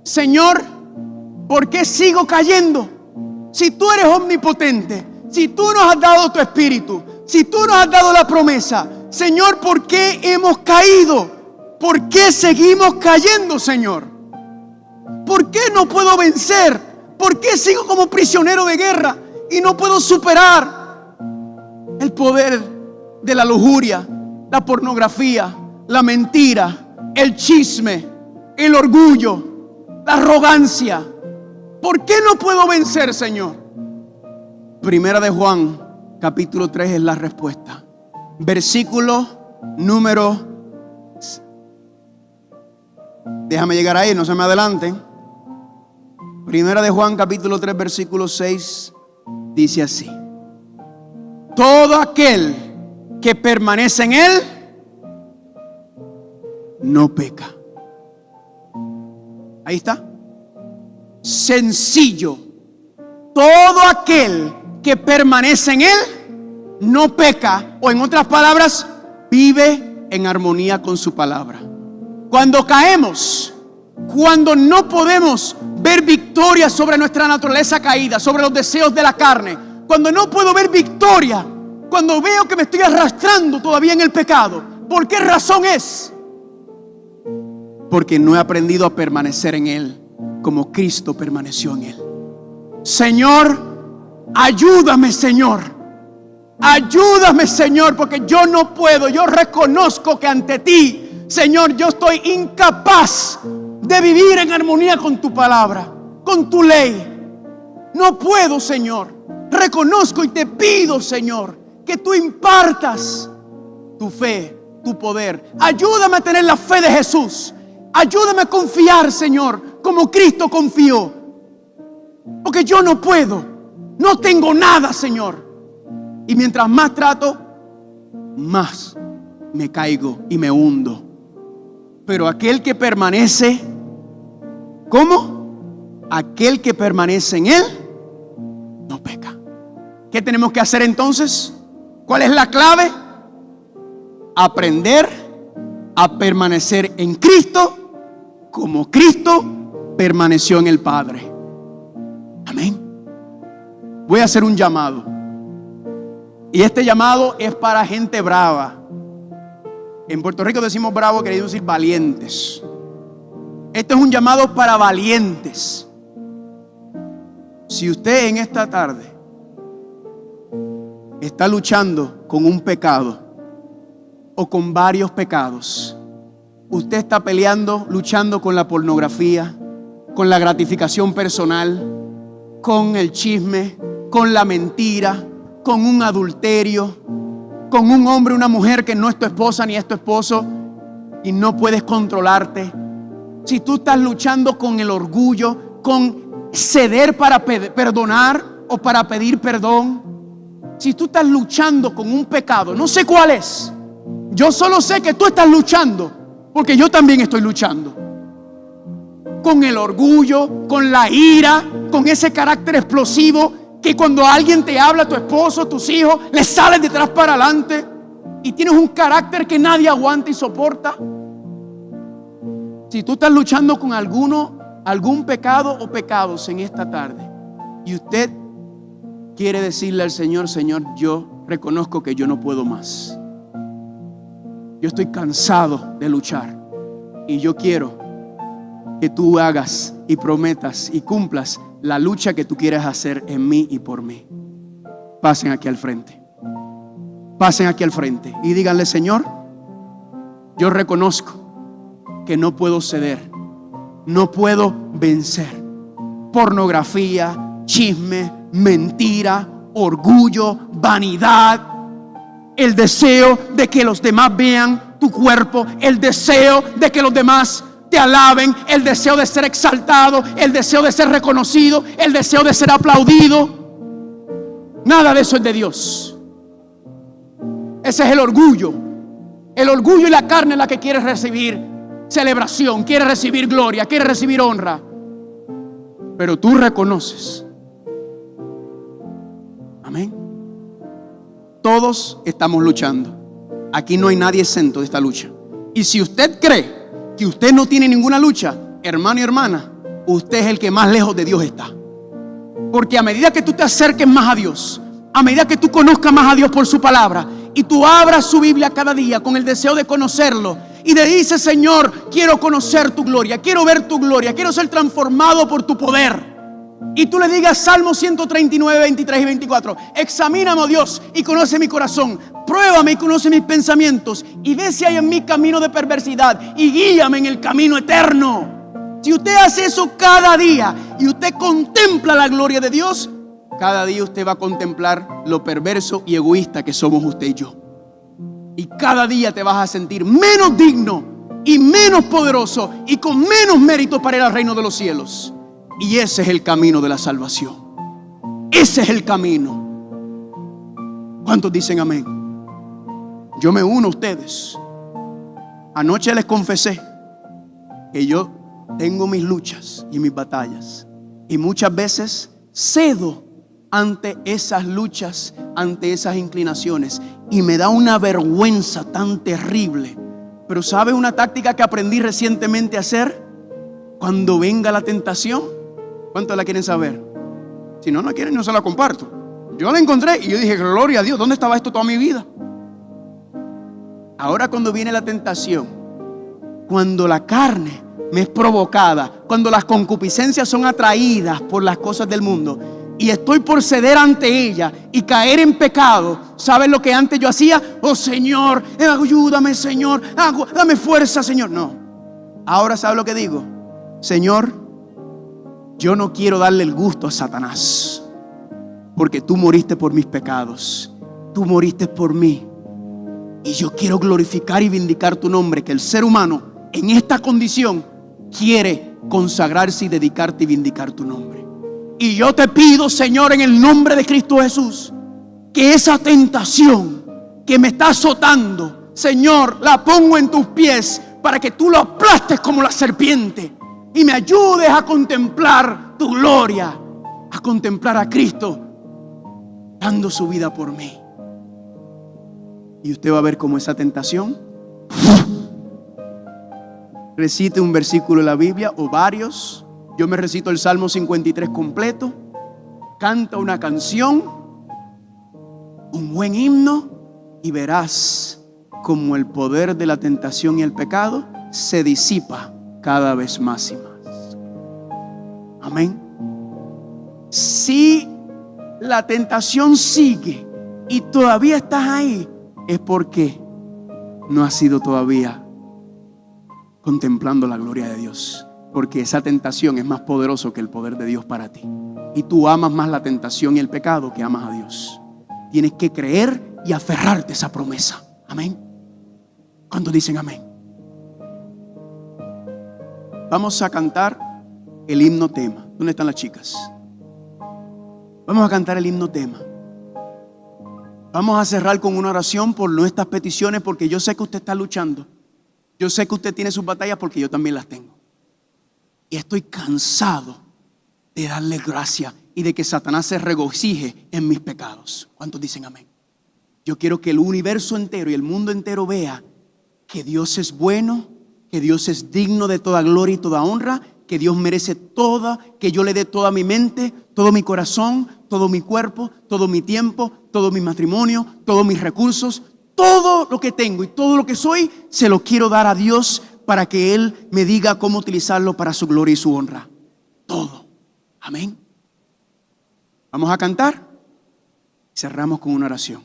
Señor, ¿por qué sigo cayendo? Si tú eres omnipotente, si tú nos has dado tu espíritu, si tú nos has dado la promesa, Señor, ¿por qué hemos caído? ¿Por qué seguimos cayendo, Señor? ¿Por qué no puedo vencer? ¿Por qué sigo como prisionero de guerra y no puedo superar el poder de la lujuria, la pornografía, la mentira, el chisme, el orgullo, la arrogancia? ¿Por qué no puedo vencer, Señor? Primera de Juan, capítulo 3 es la respuesta. Versículo número... Déjame llegar ahí, no se me adelanten. Primera de Juan, capítulo 3, versículo 6, dice así: todo aquel que permanece en Él no peca. Ahí está. Sencillo. Todo aquel que permanece en Él no peca, o en otras palabras, vive en armonía con su palabra. Cuando caemos, cuando no podemos ver victoria sobre nuestra naturaleza caída, sobre los deseos de la carne, cuando no puedo ver victoria, cuando veo que me estoy arrastrando todavía en el pecado, ¿por qué razón es? Porque no he aprendido a permanecer en Él como Cristo permaneció en Él. Señor, ayúdame, Señor. Ayúdame, Señor, porque yo no puedo. Yo reconozco que ante ti, Señor, yo estoy incapaz de vivir en armonía con tu palabra, con tu ley. No puedo, Señor. Reconozco y te pido, Señor, que tú impartas tu fe, tu poder. Ayúdame a tener la fe de Jesús. Ayúdame a confiar, Señor, como Cristo confió. Porque yo no puedo. No tengo nada, Señor. Y mientras más trato, más me caigo y me hundo. Pero aquel que permanece, ¿cómo? Aquel que permanece en Él no peca. ¿Qué tenemos que hacer entonces? ¿Cuál es la clave? Aprender a permanecer en Cristo como Cristo permaneció en el Padre. Amén. Voy a hacer un llamado. Y este llamado es para gente brava. En Puerto Rico decimos bravo, querido decir valientes. Este es un llamado para valientes. Si usted en esta tarde está luchando con un pecado o con varios pecados, usted está peleando, luchando con la pornografía, con la gratificación personal, con el chisme, con la mentira, con un adulterio, con un hombre o una mujer que no es tu esposa ni es tu esposo y no puedes controlarte. Si tú estás luchando con el orgullo, con ceder para perdonar o para pedir perdón, si tú estás luchando con un pecado, no sé cuál es, yo solo sé que tú estás luchando, porque yo también estoy luchando con el orgullo, con la ira, con ese carácter explosivo que cuando alguien te habla, tu esposo, tus hijos, le sales detrás para adelante y tienes un carácter que nadie aguanta y soporta. Si tú estás luchando con algún pecado o pecados en esta tarde y usted quiere decirle al Señor: Señor, yo reconozco que yo no puedo más. Yo estoy cansado de luchar y yo quiero que tú hagas y prometas y cumplas la lucha que tú quieres hacer en mí y por mí. Pasen aquí al frente. Pasen aquí al frente y díganle: Señor, yo reconozco que no puedo ceder, no puedo vencer. Pornografía, chisme, mentira, orgullo, vanidad, el deseo de que los demás vean tu cuerpo, el deseo de que los demás te alaben, el deseo de ser exaltado, el deseo de ser reconocido, el deseo de ser aplaudido. Nada de eso es de Dios. Ese es el orgullo. El orgullo y la carne es la que quiere recibir celebración, quiere recibir gloria, quiere recibir honra. Pero tú reconoces. Amén. Todos estamos luchando. Aquí no hay nadie exento de esta lucha. Y si usted cree que usted no tiene ninguna lucha, hermano y hermana, usted es el que más lejos de Dios está. Porque a medida que tú te acerques más a Dios, a medida que tú conozcas más a Dios por su palabra y tú abras su Biblia cada día con el deseo de conocerlo y le dices: Señor, quiero conocer tu gloria, quiero ver tu gloria, quiero ser transformado por tu poder. Y tú le digas Salmo 139, 23 y 24: examíname, oh Dios, y conoce mi corazón. Pruébame y conoce mis pensamientos. Y ve si hay en mí camino de perversidad y guíame en el camino eterno. Si usted hace eso cada día y usted contempla la gloria de Dios, cada día usted va a contemplar lo perverso y egoísta que somos usted y yo. Y cada día te vas a sentir menos digno y menos poderoso y con menos mérito para ir al reino de los cielos. Y ese es el camino de la salvación. Ese es el camino. ¿Cuántos dicen amén? Yo me uno a ustedes. Anoche les confesé que yo tengo mis luchas y mis batallas. Y muchas veces cedo ante esas luchas, ante esas inclinaciones. Y me da una vergüenza tan terrible. Pero ¿sabe una táctica que aprendí recientemente a hacer? Cuando venga la tentación. ¿Cuántos la quieren saber? Si no la quieren, no se la comparto. Yo la encontré y yo dije: gloria a Dios, ¿dónde estaba esto toda mi vida? Ahora cuando viene la tentación, cuando la carne me es provocada, cuando las concupiscencias son atraídas por las cosas del mundo y estoy por ceder ante ella y caer en pecado, ¿sabes lo que antes yo hacía? Oh Señor, ayúdame, Señor, dame fuerza, Señor. No, ahora ¿sabes lo que digo? Señor, yo no quiero darle el gusto a Satanás, porque tú moriste por mis pecados, tú moriste por mí, y yo quiero glorificar y vindicar tu nombre. Que el ser humano en esta condición quiere consagrarse y dedicarte y vindicar tu nombre. Y yo te pido, Señor, en el nombre de Cristo Jesús, que esa tentación que me está azotando, Señor, la pongo en tus pies para que tú lo aplastes como la serpiente y me ayudes a contemplar tu gloria, a contemplar a Cristo dando su vida por mí. Y usted va a ver cómo esa tentación, recite un versículo de la Biblia o varios. Yo me recito el Salmo 53 completo. Canta una canción, un buen himno, y verás como el poder de la tentación y el pecado se disipa cada vez más y más. Amén. Si la tentación sigue y todavía estás ahí, es porque no has sido todavía contemplando la gloria de Dios. Porque esa tentación es más poderoso que el poder de Dios para ti. Y tú amas más la tentación y el pecado que amas a Dios. Tienes que creer y aferrarte a esa promesa. Amén. ¿Cuántos dicen amén? Vamos a cantar el himno tema. ¿Dónde están las chicas? Vamos a cantar el himno tema. Vamos a cerrar con una oración por nuestras peticiones, porque yo sé que usted está luchando. Yo sé que usted tiene sus batallas, porque yo también las tengo. Y estoy cansado de darle gracia y de que Satanás se regocije en mis pecados. ¿Cuántos dicen amén? Yo quiero que el universo entero y el mundo entero vea que Dios es bueno, que Dios es digno de toda gloria y toda honra, que Dios merece toda, que yo le dé toda mi mente, todo mi corazón, todo mi cuerpo, todo mi tiempo, todo mi matrimonio, todos mis recursos, todo lo que tengo y todo lo que soy, se lo quiero dar a Dios para que Él me diga cómo utilizarlo para su gloria y su honra. Todo. Amén. Vamos a cantar. Cerramos con una oración.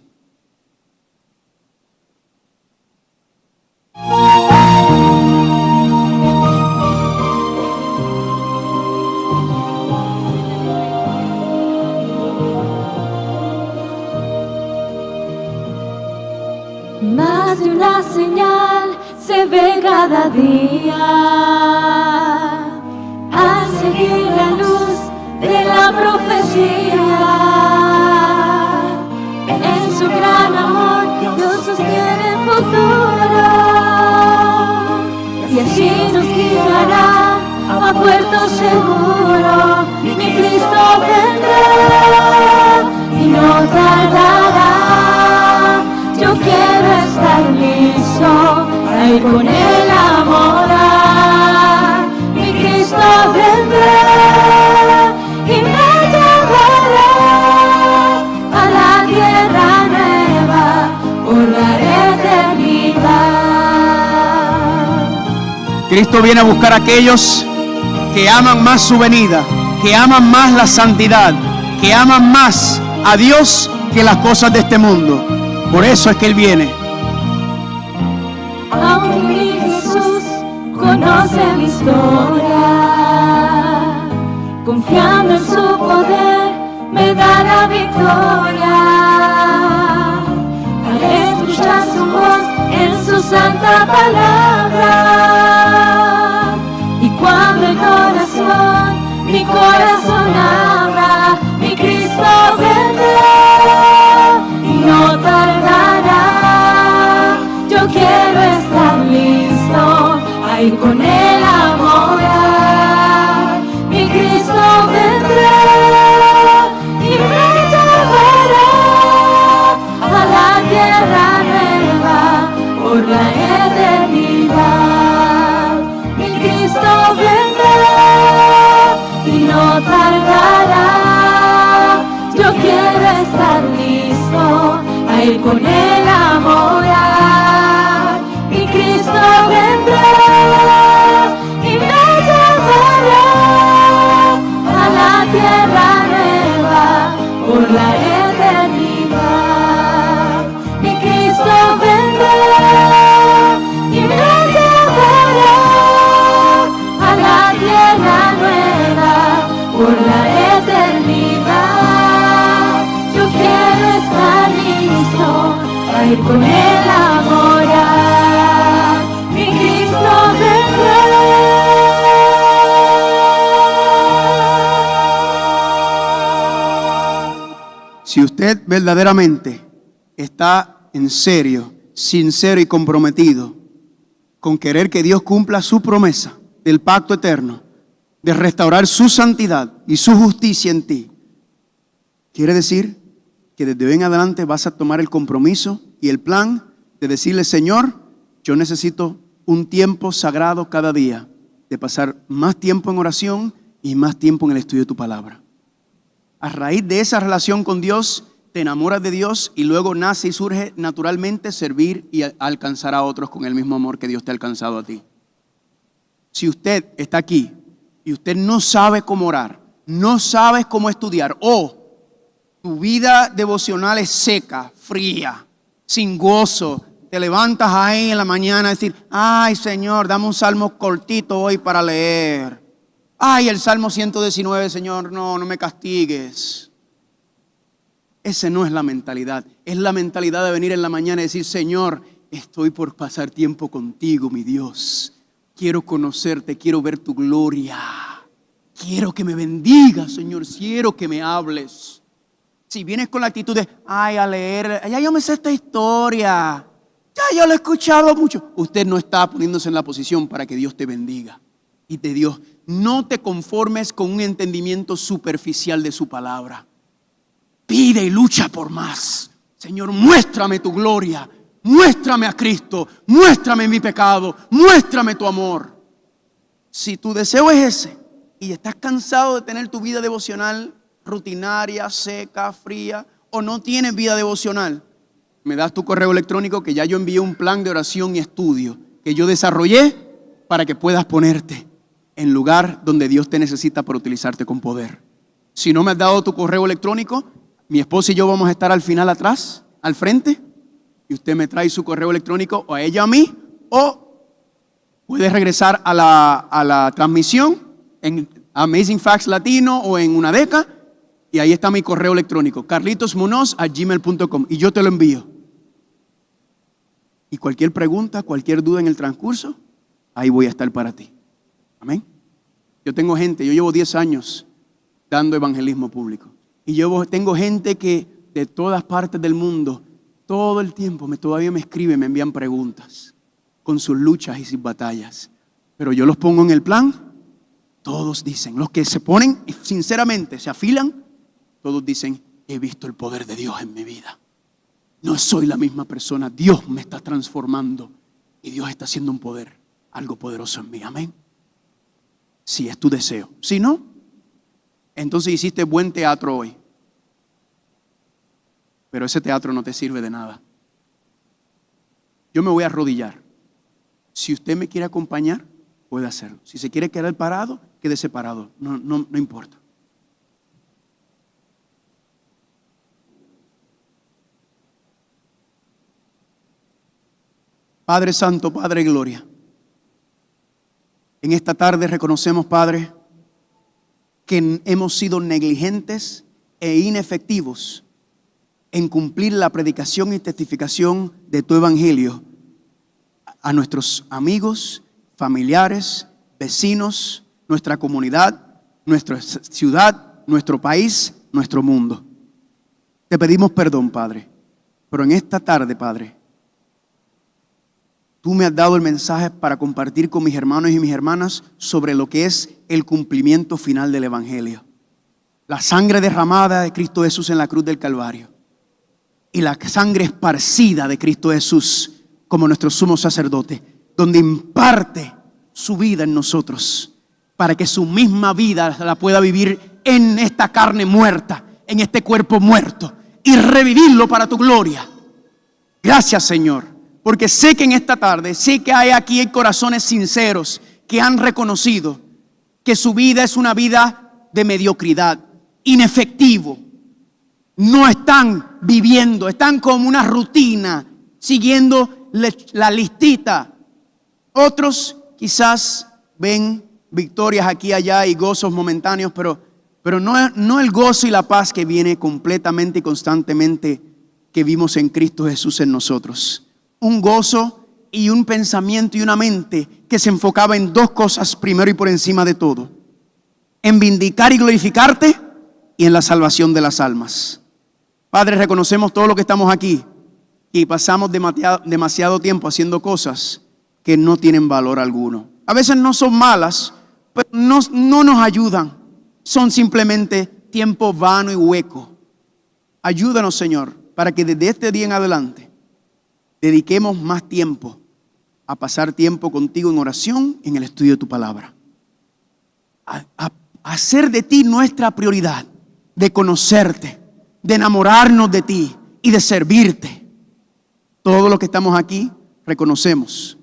Más de una señal se ve cada día al seguir la luz de la profecía. En su gran amor Dios sostiene el futuro y así nos guiará a puerto seguro. Mi Cristo vendrá y no tardará. Yo quiero estar listo a ir con Él a morar. Mi Cristo vendrá y me llevará a la tierra nueva por la eternidad. Cristo viene a buscar a aquellos que aman más su venida, que aman más la santidad, que aman más a Dios que las cosas de este mundo. Por eso es que Él viene. Aunque mi Jesús conoce mi historia, confiando en su poder me da la victoria. Al escuchar su voz en su santa palabra, y cuando en oración mi corazón abra, mi Cristo vendrá y no tardará. Yo quiero estar listo a ir con Él a morar. Mi Cristo vendrá y me llevará a la tierra nueva por la eternidad. Mi Cristo vendrá y no tardará. Yo quiero estar listo a ir con Él a morar. Mi Cristo vendrá y me llevará a la tierra nueva por la eternidad. Mi Cristo vendrá y me llevará a la tierra nueva por la eternidad. Yo quiero estar listo a ir con Él a morar. Mi Cristo vendrá. Si usted verdaderamente está en serio, sincero y comprometido con querer que Dios cumpla su promesa del pacto eterno, de restaurar su santidad y su justicia en ti, quiere decir que desde hoy en adelante vas a tomar el compromiso y el plan de decirle: Señor, yo necesito un tiempo sagrado cada día, de pasar más tiempo en oración y más tiempo en el estudio de tu palabra. A raíz de esa relación con Dios, te enamoras de Dios y luego nace y surge naturalmente servir y alcanzar a otros con el mismo amor que Dios te ha alcanzado a ti. Si usted está aquí y usted no sabe cómo orar, no sabe cómo estudiar, o tu vida devocional es seca, fría, sin gozo, te levantas ahí en la mañana a decir, ay Señor, dame un salmo cortito hoy para leer. Ay, el Salmo 119, Señor, no me castigues. Esa no es la mentalidad. Es la mentalidad de venir en la mañana y decir, Señor, estoy por pasar tiempo contigo, mi Dios. Quiero conocerte, quiero ver tu gloria. Quiero que me bendigas, Señor, quiero que me hables. Si vienes con la actitud de, ay, a leer, ya yo me sé esta historia, ya yo lo he escuchado mucho. Usted no está poniéndose en la posición para que Dios te bendiga. Y de Dios, no te conformes con un entendimiento superficial de su palabra. Pide y lucha por más. Señor, muéstrame tu gloria, muéstrame a Cristo, muéstrame mi pecado, muéstrame tu amor. Si tu deseo es ese y estás cansado de tener tu vida devocional rutinaria, seca, fría, o no tienes vida devocional, me das tu correo electrónico que ya yo envié un plan de oración y estudio que yo desarrollé para que puedas ponerte en lugar donde Dios te necesita para utilizarte con poder. Si no me has dado tu correo electrónico, mi esposa y yo vamos a estar al final atrás, al frente, y usted me trae su correo electrónico o a ella o a mí, o puedes regresar a la transmisión en Amazing Facts Latino o en Unadeca, y ahí está mi correo electrónico, carlitosmunoz@gmail.com, y yo te lo envío. Y cualquier pregunta, cualquier duda en el transcurso, ahí voy a estar para ti. Amén. Yo llevo 10 años dando evangelismo público. Y yo tengo gente que de todas partes del mundo, todo el tiempo todavía me escriben, me envían preguntas con sus luchas y sus batallas. Pero yo los pongo en el plan, todos dicen, los que se ponen sinceramente, se afilan, todos dicen, he visto el poder de Dios en mi vida. No soy la misma persona, Dios me está transformando y Dios está haciendo un poder, algo poderoso en mí. Amén. Si es tu deseo. Si no, entonces hiciste buen teatro hoy. Pero ese teatro no te sirve de nada. Yo me voy a arrodillar. Si usted me quiere acompañar, puede hacerlo. Si se quiere quedar parado, quédese parado. No importa. Padre Santo, Padre Gloria. En esta tarde reconocemos, Padre, que hemos sido negligentes e inefectivos en cumplir la predicación y testificación de tu evangelio a nuestros amigos, familiares, vecinos, nuestra comunidad, nuestra ciudad, nuestro país, nuestro mundo. Te pedimos perdón, Padre, pero en esta tarde, Padre, tú me has dado el mensaje para compartir con mis hermanos y mis hermanas sobre lo que es el cumplimiento final del evangelio. La sangre derramada de Cristo Jesús en la cruz del Calvario y la sangre esparcida de Cristo Jesús como nuestro sumo sacerdote, donde imparte su vida en nosotros para que su misma vida la pueda vivir en esta carne muerta, en este cuerpo muerto, y revivirlo para tu gloria. Gracias, Señor, porque sé que en esta tarde, sé que hay aquí corazones sinceros que han reconocido que su vida es una vida de mediocridad, inefectivo. No están viviendo, están como una rutina, siguiendo la listita. Otros quizás ven victorias aquí y allá y gozos momentáneos, pero no el gozo y la paz que viene completamente y constantemente que vimos en Cristo Jesús en nosotros. Un gozo y un pensamiento y una mente que se enfocaba en dos cosas primero y por encima de todo: en vindicar y glorificarte y en la salvación de las almas. Padre, reconocemos todo lo que estamos aquí y pasamos demasiado tiempo haciendo cosas que no tienen valor alguno. A veces no son malas, pero no nos ayudan. Son simplemente tiempo vano y hueco. Ayúdanos, Señor, para que desde este día en adelante dediquemos más tiempo a pasar tiempo contigo en oración, en el estudio de tu palabra. A hacer de ti nuestra prioridad, de conocerte, de enamorarnos de ti y de servirte. Todos los que estamos aquí reconocemos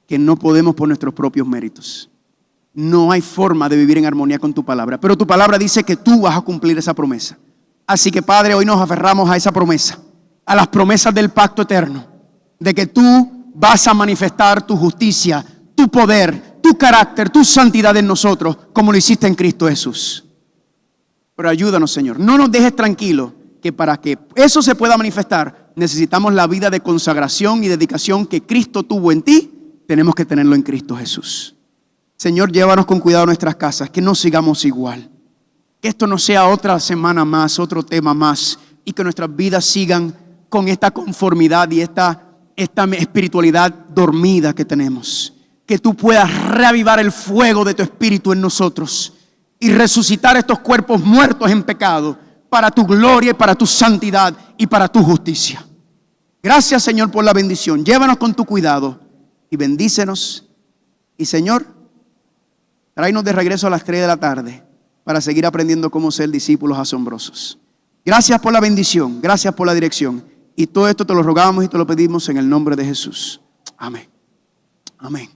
que no podemos por nuestros propios méritos. No hay forma de vivir en armonía con tu palabra, pero tu palabra dice que tú vas a cumplir esa promesa. Así que, Padre, hoy nos aferramos a esa promesa, a las promesas del pacto eterno, de que tú vas a manifestar tu justicia, tu poder, tu carácter, tu santidad en nosotros, como lo hiciste en Cristo Jesús. Pero ayúdanos, Señor, no nos dejes tranquilos, que para que eso se pueda manifestar, necesitamos la vida de consagración y dedicación que Cristo tuvo en ti, tenemos que tenerlo en Cristo Jesús. Señor, llévanos con cuidado a nuestras casas, que no sigamos igual. Que esto no sea otra semana más, otro tema más, y que nuestras vidas sigan con esta conformidad y esta espiritualidad dormida que tenemos. Que tú puedas reavivar el fuego de tu espíritu en nosotros y resucitar estos cuerpos muertos en pecado para tu gloria y para tu santidad y para tu justicia. Gracias, Señor, por la bendición. Llévanos con tu cuidado y bendícenos. Y, Señor, tráenos de regreso a las 3 de la tarde para seguir aprendiendo cómo ser discípulos asombrosos. Gracias por la bendición, gracias por la dirección. Y todo esto te lo rogamos y te lo pedimos en el nombre de Jesús. Amén. Amén.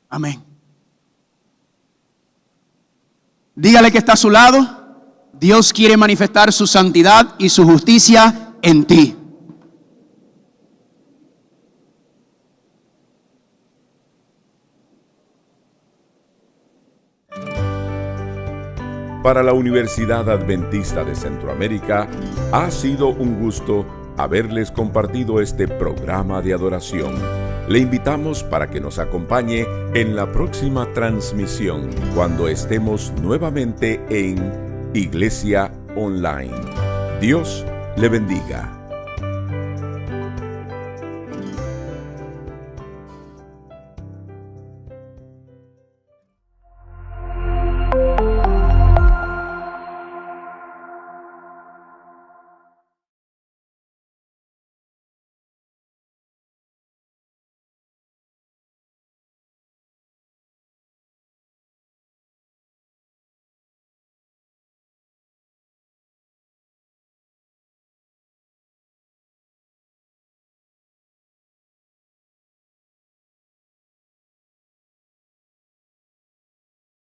Amén. Dígale que está a su lado. Dios quiere manifestar su santidad y su justicia en ti. Para la Universidad Adventista de Centroamérica, ha sido un gusto haberles compartido este programa de adoración. Le invitamos para que nos acompañe en la próxima transmisión, cuando estemos nuevamente en Iglesia Online. Dios le bendiga.